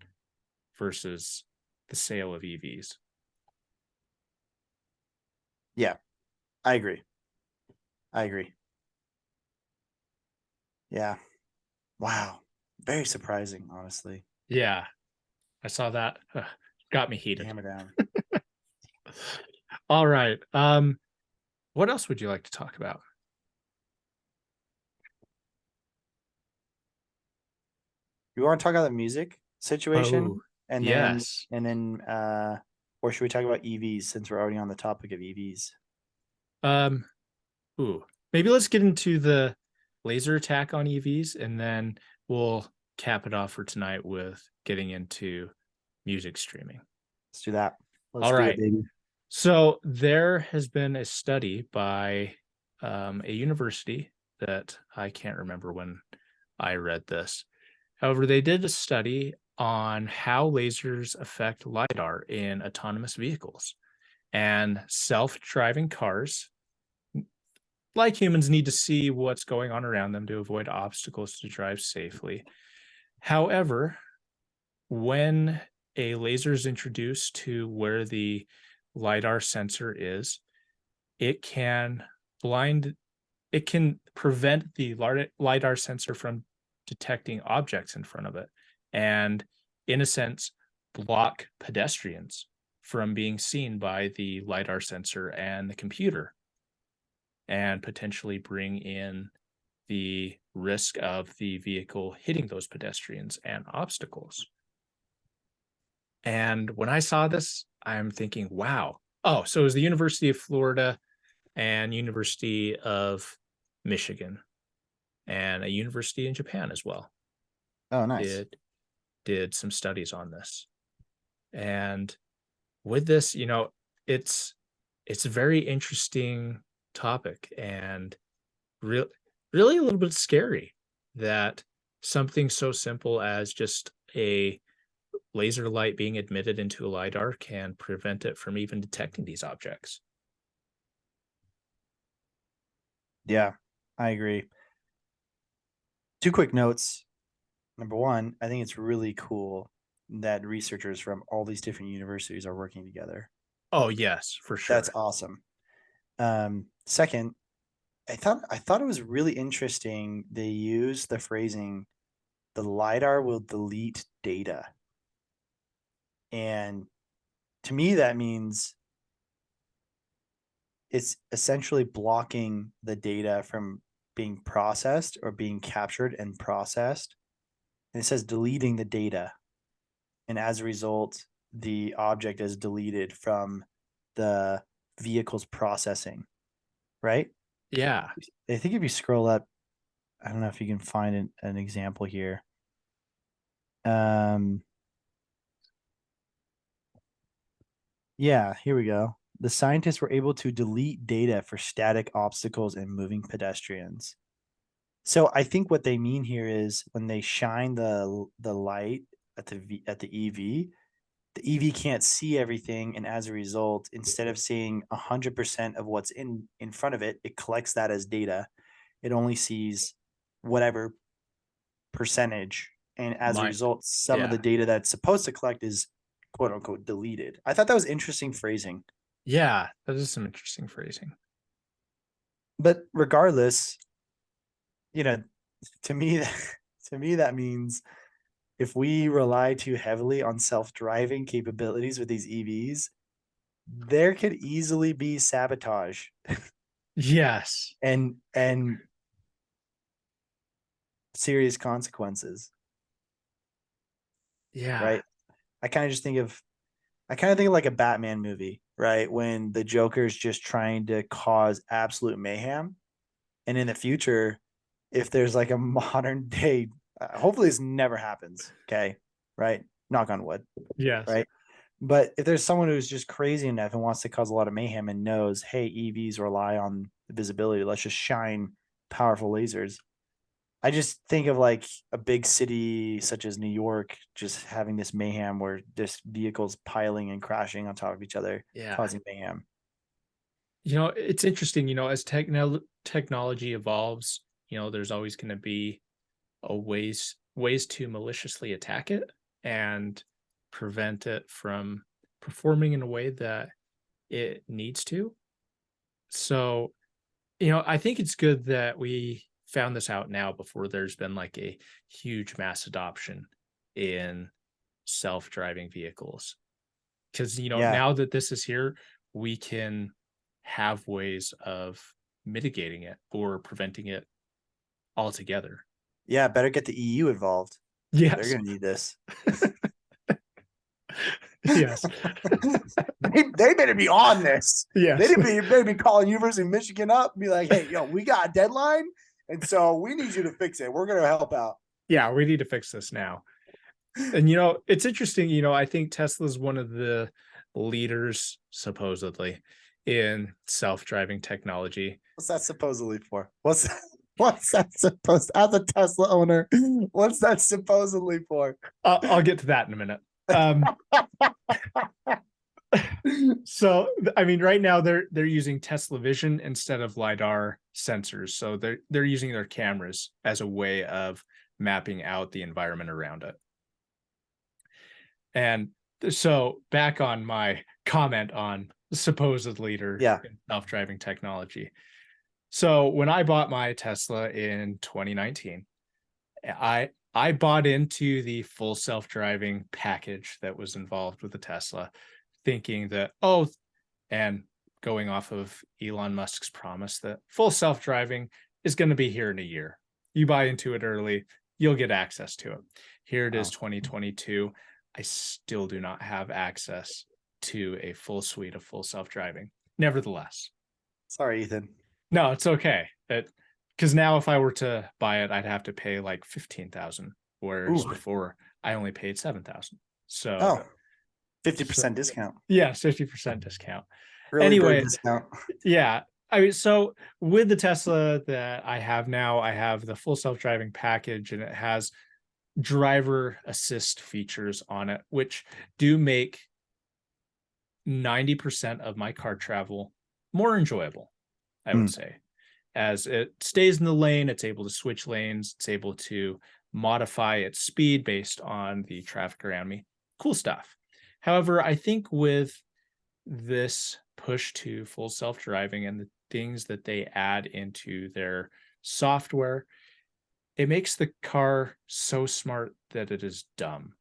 versus the sale of EVs. Yeah, I agree. I agree. Yeah. Wow. Very surprising, honestly. Yeah, I saw that. Got me heated. Hammer down. All right. What else would you like to talk about? You want to talk about the music situation Oh, And then Yes. or should we talk about EVs since we're already on the topic of EVs? Um, ooh, maybe let's get into the laser attack on EVs, and then we'll cap it off for tonight with getting into music streaming. Let's do that. Let's All do it, right. baby. So there has been a study by a university that I can't remember when I read this. However, they did a study on how lasers affect LiDAR in autonomous vehicles, and self-driving cars, like humans, need to see what's going on around them to avoid obstacles to drive safely. However, when a laser is introduced to where the LiDAR sensor is, it can blind, it can prevent the LiDAR sensor from detecting objects in front of it, and, in a sense, block pedestrians from being seen by the LiDAR sensor and the computer, and potentially bring in the risk of the vehicle hitting those pedestrians and obstacles. And when I saw this, I'm thinking, wow. Oh, so it was the University of Florida and University of Michigan and a university in Japan as well Oh, nice. did some studies on this. And with this, it's it's a very interesting topic, and real really a little bit scary that something so simple as just a laser light being admitted into a LiDAR can prevent it from even detecting these objects. Yeah, I agree. Two quick notes. Number one, I think it's really cool that researchers from all these different universities are working together. Oh, yes, for That's sure. awesome. Second, I thought it was really interesting they use the phrasing the LiDAR will delete data. And to me that means it's essentially blocking the data from being processed or being captured and processed. And it says deleting the data. And as a result, the object is deleted from the vehicle's processing, right? Yeah. I think if you scroll up, I don't know if you can find an example here. Um, yeah, here we go. The scientists were able to delete data for static obstacles and moving pedestrians. So I think what they mean here is when they shine the light at the EV, the EV can't see everything, and as a result, instead of seeing 100% of what's in front of it, it collects that as data. It only sees whatever percentage, and as a My result, some of the yeah. data that's supposed to collect is quote unquote deleted. I thought that was interesting phrasing. Yeah, that is some interesting phrasing. But regardless, you know, to me, to me that means if we rely too heavily on self-driving capabilities with these EVs, there could easily be sabotage Yes. and serious consequences, Yeah. right? I kind of just think of I kind of think of like a Batman movie, right? When the Joker's just trying to cause absolute mayhem. And in the future, if there's like a modern day, hopefully this never happens. Okay. Right. Knock on wood. Yes. Right. But if there's someone who's just crazy enough and wants to cause a lot of mayhem and knows, hey, EVs rely on visibility, let's just shine powerful lasers. I just think of like a big city such as New York just having this mayhem where just vehicles piling and crashing on top of each other, Yeah. causing mayhem. It's interesting, as technology evolves, there's always going to be a ways to maliciously attack it and prevent it from performing in a way that it needs to. So, I think it's good that we found this out now before there's been like a huge mass adoption in self-driving vehicles. Because, Yeah. now that this is here, we can have ways of mitigating it or preventing it altogether. Yeah. Better get the EU involved. They're Yes. going to need this. Yes. They better be on this. Yes. They better be calling University of Michigan up and be like, hey, yo, we got a deadline. And so we need you to fix it. We're going to help out. Yeah, we need to fix this now. And it's interesting, I think Tesla's one of the leaders supposedly in self-driving technology. What's that supposedly for? What's that supposed as a Tesla owner? What's that supposedly for? I'll get to that in a minute. So I mean, right now they're using Tesla Vision instead of LiDAR sensors. So they're using their cameras as a way of mapping out the environment around it. And so back on my comment on supposed leader in self-driving technology. So when I bought my Tesla in 2019, I bought into the full self-driving package that was involved with the Tesla, thinking that, and going off of Elon Musk's promise that full self-driving is going to be here in a year. You buy into it early, you'll get access to it. Here it is, 2022. I still do not have access to a full suite of full self-driving. Nevertheless. Sorry, Ethan. No, it's okay. Because now if I were to buy it, I'd have to pay like $15,000, whereas before I only paid $7,000. So 50% discount. Yeah, 50% discount. Really anyway, discount. Yeah. I mean, so with the Tesla that I have now, I have the full self-driving package, and it has driver assist features on it, which do make 90% of my car travel more enjoyable, I would say. As it stays in the lane, it's able to switch lanes, it's able to modify its speed based on the traffic around me. Cool stuff. However, I think with this push to full self-driving and the things that they add into their software, it makes the car so smart that it is dumb.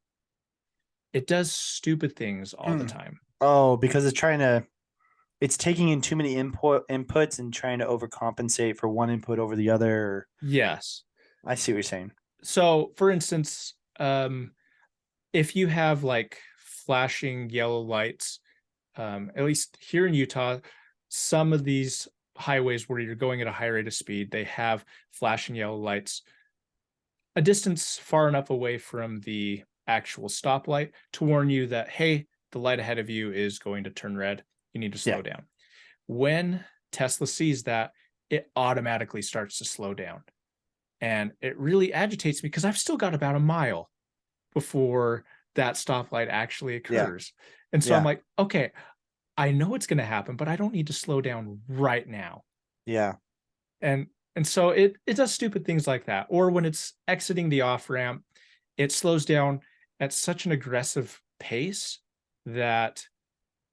It does stupid things all the time. Oh, because it's taking in too many inputs and trying to overcompensate for one input over the other. Yes. I see what you're saying. So, for instance, if you have like flashing yellow lights, at least here in Utah, some of these highways where you're going at a high rate of speed, they have flashing yellow lights a distance far enough away from the actual stoplight to warn you that, hey, the light ahead of you is going to turn red. You need to slow down. When Tesla sees that, it automatically starts to slow down. And it really agitates me because I've still got about a mile before that stoplight actually occurs. And so I'm like, okay, I know it's going to happen, but I don't need to slow down right now. Yeah. And so it does stupid things like that. Or when it's exiting the off ramp, it slows down at such an aggressive pace that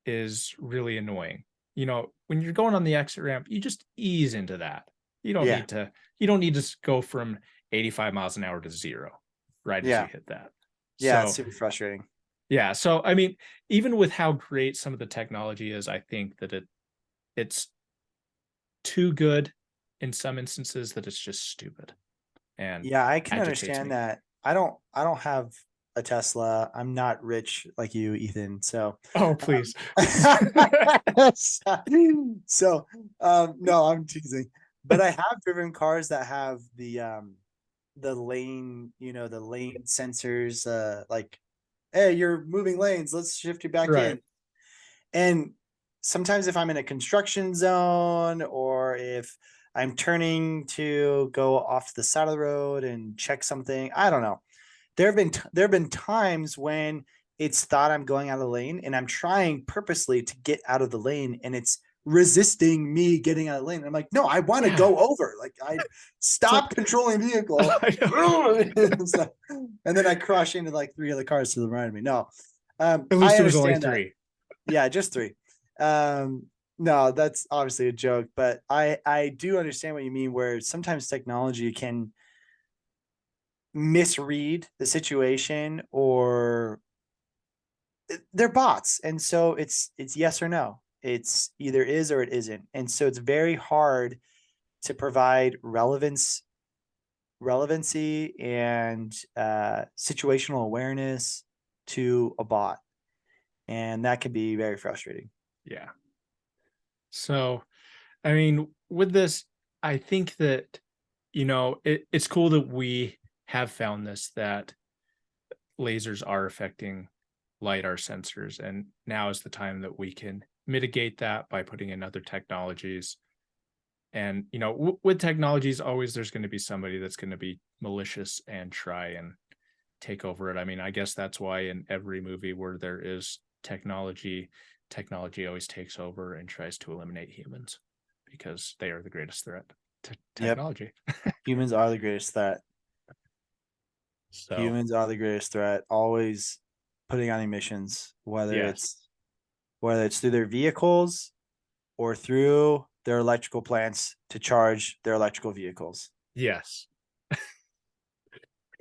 is really annoying. When you're going on the exit ramp, you just ease into that. You don't need to go from 85 miles an hour to 0 right as you hit that. Yeah, it's super frustrating. Yeah. So, I mean, even with how great some of the technology is, I think that it's too good in some instances that it's just stupid. And I can understand that. I don't have a Tesla. I'm not rich like you, Ethan. So please. No, I'm teasing. But I have driven cars that have the lane, the lane sensors, like, hey, you're moving lanes, let's shift you back in. And sometimes if I'm in a construction zone or if I'm turning to go off to the side of the road and check something, I don't know. There have been times when it's thought I'm going out of the lane and I'm trying purposely to get out of the lane and it's resisting me getting out of the lane. I'm like, no, I want to go over. Like, I stop controlling vehicle. And then I crush into like 3 other cars to the right of me. No. At least it was only 3. Yeah, just 3. No, that's obviously a joke, but I do understand what you mean, where sometimes technology can misread the situation, or they're bots. And so it's yes or no. It's either is or it isn't. And so it's very hard to provide relevancy and situational awareness to a bot. And that could be very frustrating. Yeah. So, I mean, with this, I think that, it's cool that we have found this, that lasers are affecting LiDAR sensors. And now is the time that we can mitigate that by putting in other technologies. And, with technologies, always there's going to be somebody that's going to be malicious and try and take over it. I mean, I guess that's why in every movie where there is technology always takes over and tries to eliminate humans because they are the greatest threat to Yep. technology. Humans are the greatest threat. So, Humans are the greatest threat. Always putting on emissions, yes, whether it's through their vehicles or through their electrical plants to charge their electrical vehicles. yes,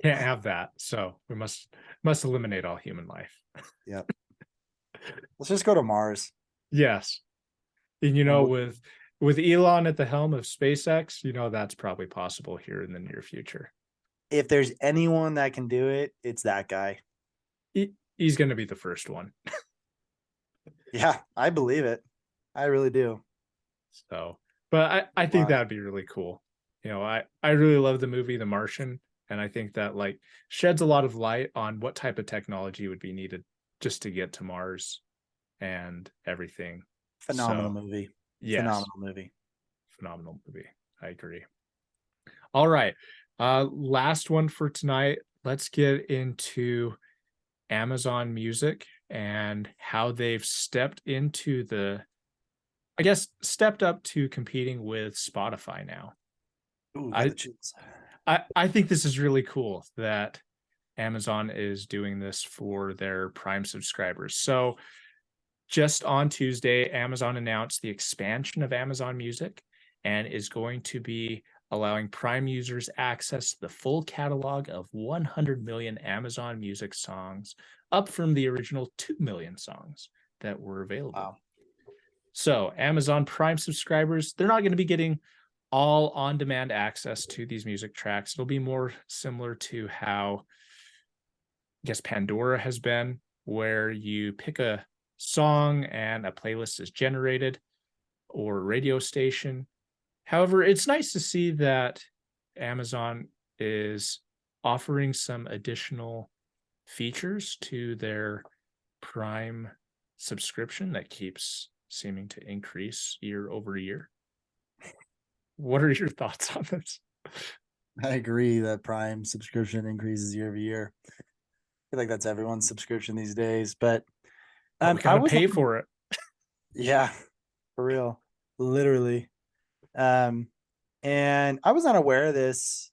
can't have that. So we must eliminate all human life. Yep. Let's just go to Mars. Yes, and And with Elon at the helm of SpaceX, that's probably possible here in the near future. if there's anyone that can do it, it's that guy. He's going to be the first one. Yeah, I believe it. I really do. So, but I think Wow. that'd be really cool. I really love the movie The Martian, and I think that like sheds a lot of light on what type of technology would be needed just to get to Mars and everything. Phenomenal So, movie. yes, Phenomenal movie. phenomenal movie. I agree. All right. Last one for tonight. Let's get into Amazon Music and how they've stepped up to competing with Spotify now. Ooh, got I the chills. I think this is really cool that Amazon is doing this for their Prime subscribers. So just on Tuesday, Amazon announced the expansion of Amazon Music and is going to be allowing Prime users access to the full catalog of 100 million Amazon Music songs, up from the original 2 million songs that were available. Wow. So, Amazon Prime subscribers, they're not going to be getting all on-demand access to these music tracks. It'll be more similar to how, I guess, Pandora has been, where you pick a song and a playlist is generated, or a radio station. However, it's nice to see that Amazon is offering some additional features to their Prime subscription that keeps seeming to increase year over year. What are your thoughts on this? I agree that Prime subscription increases year over year. I feel like that's everyone's subscription these days. But But we I gotta was pay for it. yeah, for real. Literally. Um and I was unaware of this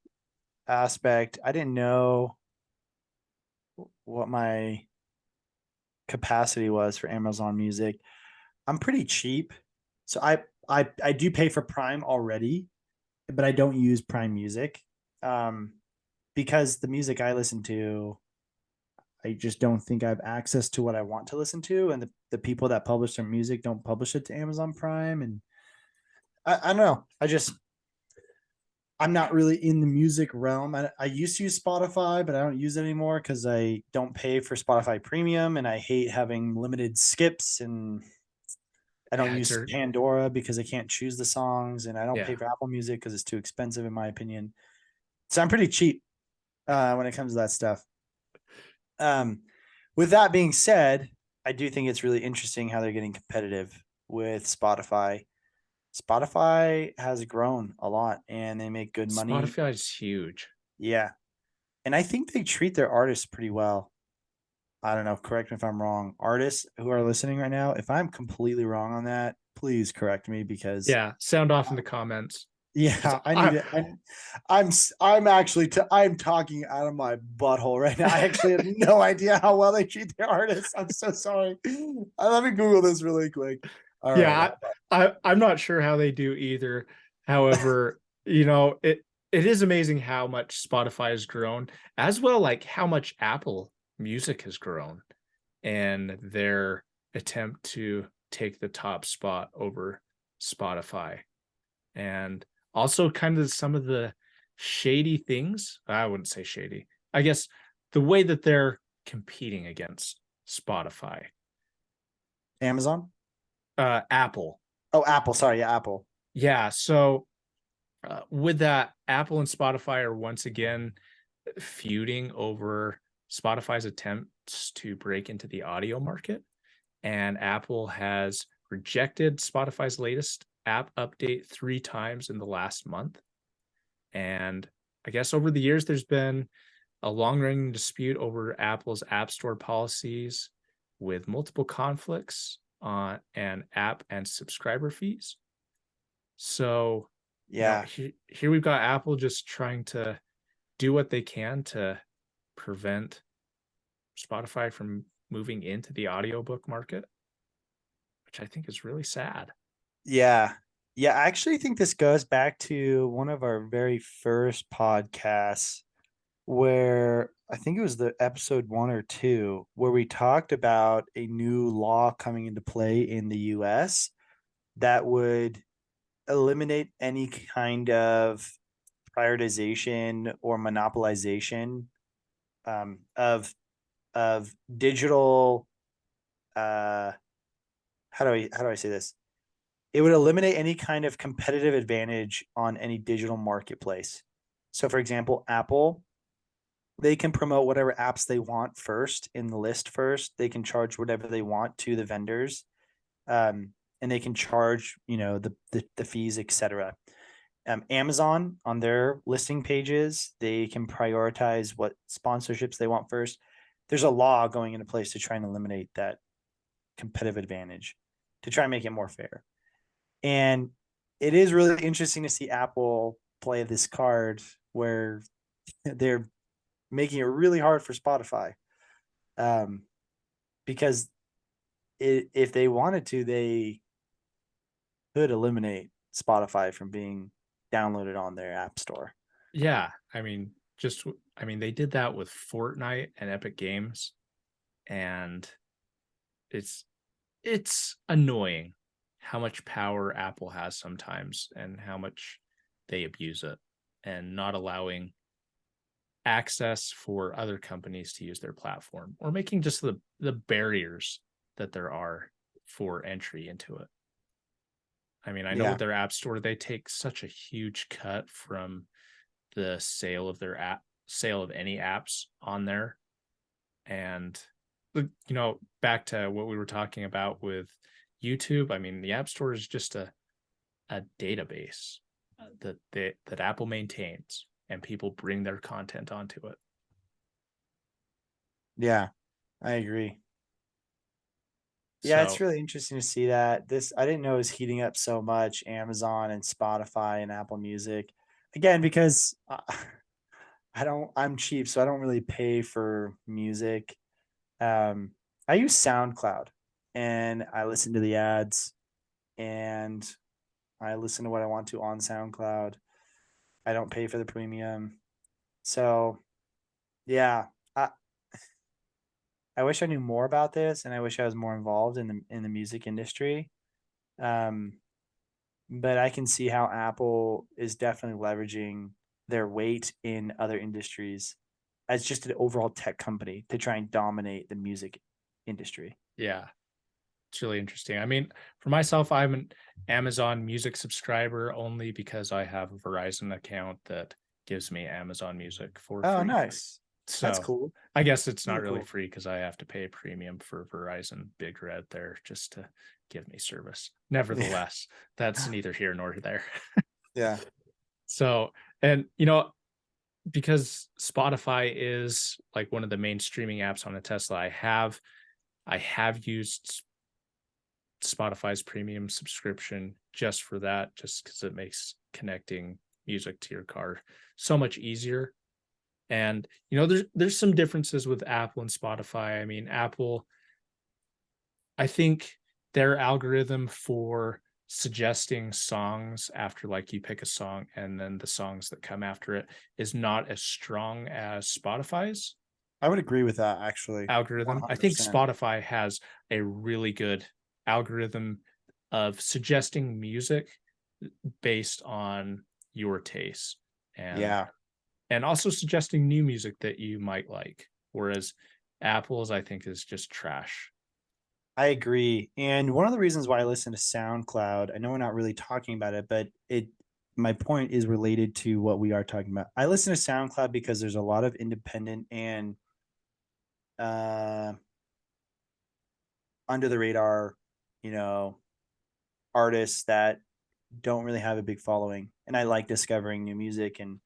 aspect. I didn't know what my capacity was for Amazon Music. I'm pretty cheap. So I do pay for Prime already, but I don't use Prime Music. Um because the music I listen to, I just don't think I have access to what I want to listen to. And the people that publish their music don't publish it to Amazon Prime. And I don't know. I'm not really in the music realm. I used to use Spotify, but I don't use it anymore because I don't pay for Spotify Premium, and I hate having limited skips. And I don't Yeah, use Pandora because I can't choose the songs, and I don't pay yeah. for Apple Music because it's too expensive in my opinion. So I'm pretty cheap when it comes to that stuff. Um, with that being said, I do think it's really interesting how they're getting competitive with Spotify. Spotify has grown a lot and they make good money. Spotify is huge. Yeah. And I think they treat their artists pretty well. I don't know. Correct me if I'm wrong. Artists who are listening right now, if I'm completely wrong on that, please correct me because Yeah, sound off in the comments. yeah, I need it. I'm actually I'm talking out of my butthole right now. I actually have no idea how well they treat their artists. I'm so sorry. Let me Google this really quick. All right. Yeah, I'm not sure how they do either. However, it is amazing how much Spotify has grown, as well like how much Apple Music has grown and their attempt to take the top spot over Spotify. And also kind of some of the shady things. I wouldn't say shady. I guess the way that they're competing against Spotify. Amazon? Apple. Oh, Apple. Sorry, yeah, Apple. Yeah. So with that, Apple and Spotify are once again feuding over Spotify's attempts to break into the audio market. And Apple has rejected Spotify's latest app update 3 times in the last month. And I guess over the years, there's been a long running dispute over Apple's App Store policies with multiple conflicts on and app and subscriber fees. So, Yeah. here we've got Apple just trying to do what they can to prevent Spotify from moving into the audiobook market, which I think is really sad. Yeah. Yeah. I actually think this goes back to one of our very first podcasts where I think it was the episode 1 or 2 where we talked about a new law coming into play in the US that would eliminate any kind of prioritization or monopolization of digital how do I say this? It would eliminate any kind of competitive advantage on any digital marketplace. So for example, Apple, they can promote whatever apps they want first in the list first. They can charge whatever they want to the vendors. And they can charge, the fees, etc. Amazon on their listing pages, they can prioritize what sponsorships they want first. There's a law going into place to try and eliminate that competitive advantage, to try and make it more fair. And it is really interesting to see Apple play this card where they're making it really hard for Spotify, because if they wanted to, they could eliminate Spotify from being downloaded on their app store. Yeah, they did that with Fortnite and Epic Games, and it's annoying how much power Apple has sometimes and how much they abuse it, and not allowing access for other companies to use their platform, or making just the barriers that there are for entry into it. I know Yeah. with their app store, they take such a huge cut from the sale of any apps on there. And back to what we were talking about with YouTube, the app store is just a database that Apple maintains, and people bring their content onto it. Yeah, I agree. Yeah, it's So really interesting to see that. I didn't know it was heating up so much, Amazon and Spotify and Apple Music. Again, because I'm cheap, so I don't really pay for music. I use SoundCloud and I listen to the ads and I listen to what I want to on SoundCloud. I don't pay for the premium. So, yeah, I I wish I knew more about this and I wish I was more involved in the music industry. Um, but I can see how Apple is definitely leveraging their weight in other industries as just an overall tech company to try and dominate the music industry. yeah, it's really interesting. For myself, I'm an Amazon Music subscriber only because I have a Verizon account that gives me Amazon Music for Oh, free. nice. That's So cool. I guess it's not Really really cool. free because I have to pay a premium for Verizon Big Red there just to give me service. Yeah. Nevertheless, that's neither here nor there. Yeah. So, and because Spotify is like one of the main streaming apps on a Tesla, I have used Spotify's premium subscription just for that, just because it makes connecting music to your car so much easier. And there's some differences with Apple and Spotify. Apple, I think their algorithm for suggesting songs after, like, you pick a song and then the songs that come after it is not as strong as Spotify's I would agree with that actually. algorithm. I think 100%. Spotify has a really good algorithm of suggesting music based on your taste, and Yeah. also suggesting new music that you might like. Whereas Apple's, I think, is just trash. I agree. And one of the reasons why I listen to SoundCloud, I know we're not really talking about it, but my point is related to what we are talking about. I listen to SoundCloud because there's a lot of independent and uh under the radar, you know, artists that don't really have a big following. And I like discovering new music and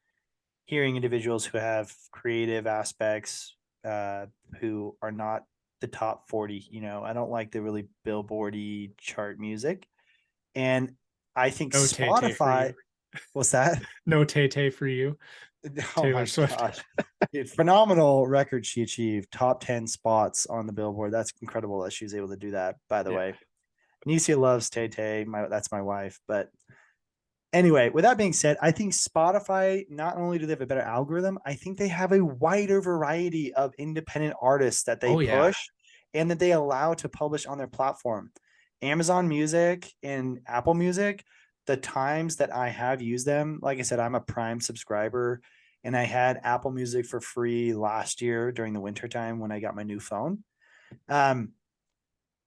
hearing individuals who have creative aspects, who are not the top 40. I don't like the really billboardy chart music. And I think No Tay Tay for Spotify, you. what's that? No Tay Tay for you. Oh Taylor my Swift. gosh. Dude, phenomenal record she achieved. Top 10 spots on the Billboard. That's incredible that she was able to do that, by the Yeah. way. Nisia loves Tay Tay. That's my wife. But anyway, with that being said, I think Spotify, not only do they have a better algorithm, I think they have a wider variety of independent artists that they Oh yeah. push and that they allow to publish on their platform. Amazon Music and Apple Music, the times that I have used them, like I said, I'm a Prime subscriber and I had Apple Music for free last year during the winter time when I got my new phone. Um,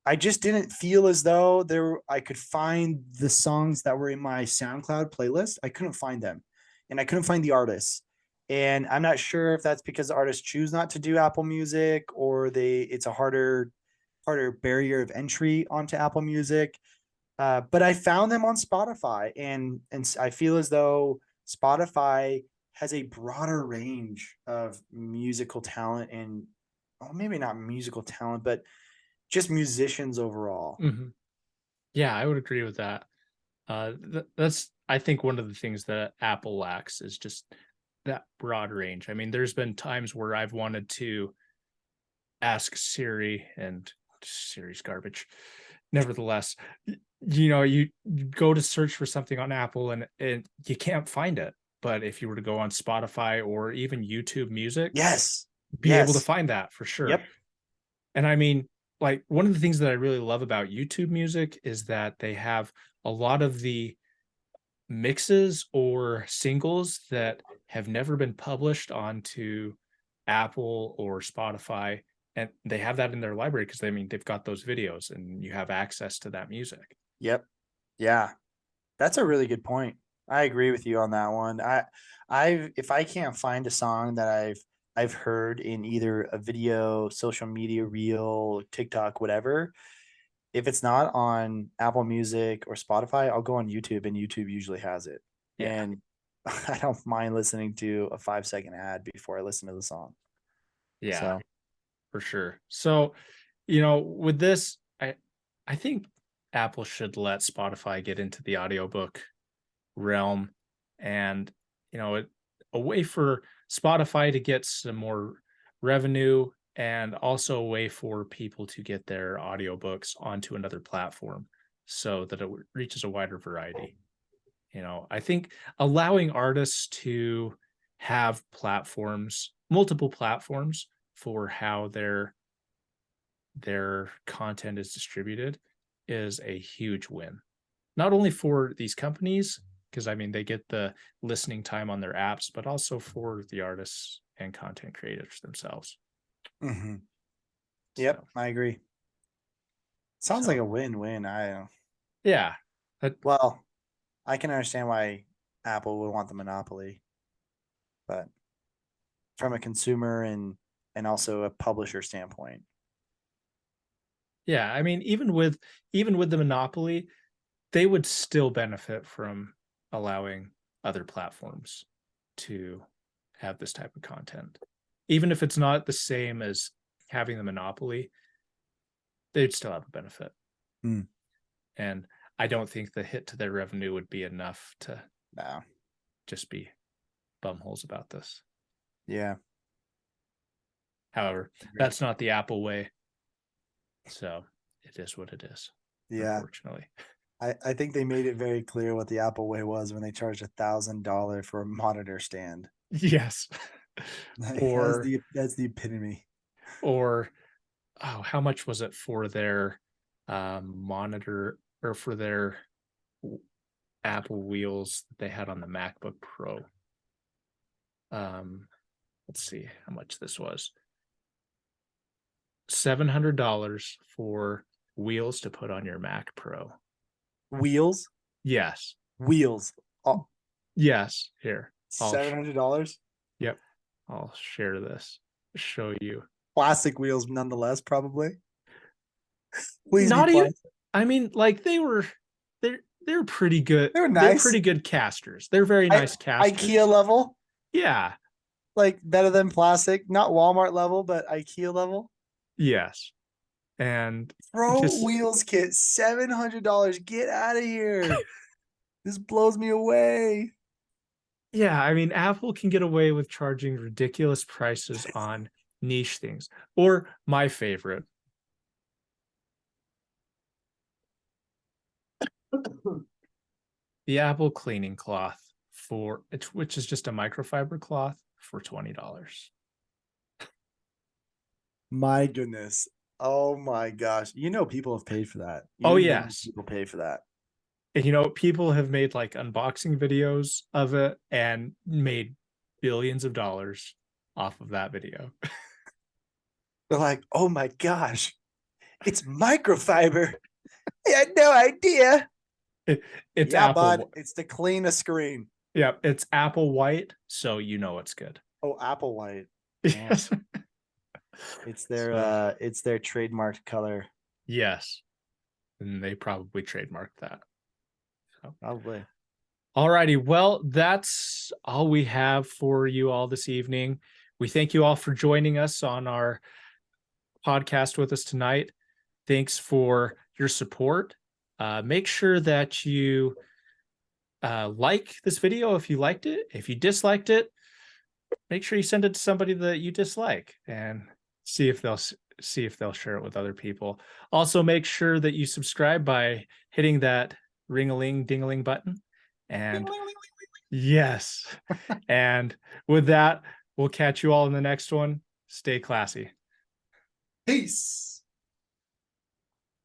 I just didn't feel as though I could find the songs that were in my SoundCloud playlist. I couldn't find them, and I couldn't find the artists. And I'm not sure if that's because the artists choose not to do Apple Music or it's a harder barrier of entry onto Apple Music. But I found them on Spotify, and I feel as though Spotify has a broader range of musical talent and, well, maybe not musical talent, but just musicians overall. Mm-hmm. Yeah, I would agree with that. That's, I think, one of the things that Apple lacks is just that broad range. I mean, there's been times where I've wanted to ask Siri, and Siri's garbage. Nevertheless, you go to search for something on Apple and you can't find it. But if you were to go on Spotify or even YouTube Music, Yes. be able to Yes. find that for sure. Yep. And I mean, like, one of the things that I really love about YouTube Music is that they have a lot of the mixes or singles that have never been published onto Apple or Spotify. And they have that in their library because they've got those videos and you have access to that music. Yep. Yeah. That's a really good point. I agree with you on that one. If I can't find a song that I've heard in either a video, social media reel, TikTok, whatever, if it's not on Apple Music or Spotify, I'll go on YouTube and YouTube usually has it. Yeah. And I don't mind listening to a 5-second ad before I listen to the song. Yeah, So, for sure. So, with this, I think Apple should let Spotify get into the audiobook realm, and a way for Spotify to get some more revenue, and also a way for people to get their audiobooks onto another platform so that it reaches a wider variety. I think allowing artists to have multiple platforms for how their content is distributed is a huge win. Not only for these companies, because they get the listening time on their apps, but also for the artists and content creators themselves. mm-hmm. Yep, So, I agree. Sounds like a win-win. yeah. Well, I can understand why Apple would want the monopoly, but from a consumer and also a publisher standpoint. Yeah, even with the monopoly, they would still benefit from allowing other platforms to have this type of content. Even if it's not the same as having the monopoly, they'd still have a benefit. Hmm. And I don't think the hit to their revenue would be enough to No. just be bumholes about this. Yeah. However, that's not the Apple way. So it is what it is. Yeah. Unfortunately. I think they made it very clear what the Apple way was when they charged $1,000 for a monitor stand. Yes. That's the epitome. Or how much was it for their monitor, or for their Apple wheels that they had on the MacBook Pro? Let's see how much this was. $700 for wheels to put on your Mac Pro. Wheels. Yes. Wheels. Oh, Yes. Here. $700. Yep. I'll share this. Show you. Plastic wheels, nonetheless, probably. Please Not be even. plastic. I mean, like they're pretty good. They were They're nice. pretty good casters. They're very nice casters. IKEA level. Yeah. Like better than plastic. Not Walmart level, but IKEA level. Yes. And Pro just wheels kit, $700. Get out of here. This blows me away. yeah, I mean, Apple can get away with charging ridiculous prices on niche things. Or my favorite, the Apple cleaning cloth which is just a microfiber cloth for $20. My goodness. Oh my gosh. You know people have paid for that. Oh, You know yes. people pay for that. And people have made like unboxing videos of it and made billions of dollars off of that video. They're like, oh my gosh, it's microfiber. I had no idea. It's Yeah, Apple. bud. It's to clean a screen. Yeah, it's Apple white, so it's good. Oh, Apple white. Yes. It's their trademarked color. Yes. And they probably trademarked that. So. Probably. All righty. Well, that's all we have for you all this evening. We thank you all for joining us on our podcast with us tonight. Thanks for your support. Make sure that you like this video if you liked it. If you disliked it, make sure you send it to somebody that you dislike and see if they'll share it with other people. Also, make sure that you subscribe by hitting that ring-a-ling ding-a-ling button. And yes. And with that, we'll catch you all in the next one. Stay classy. Peace.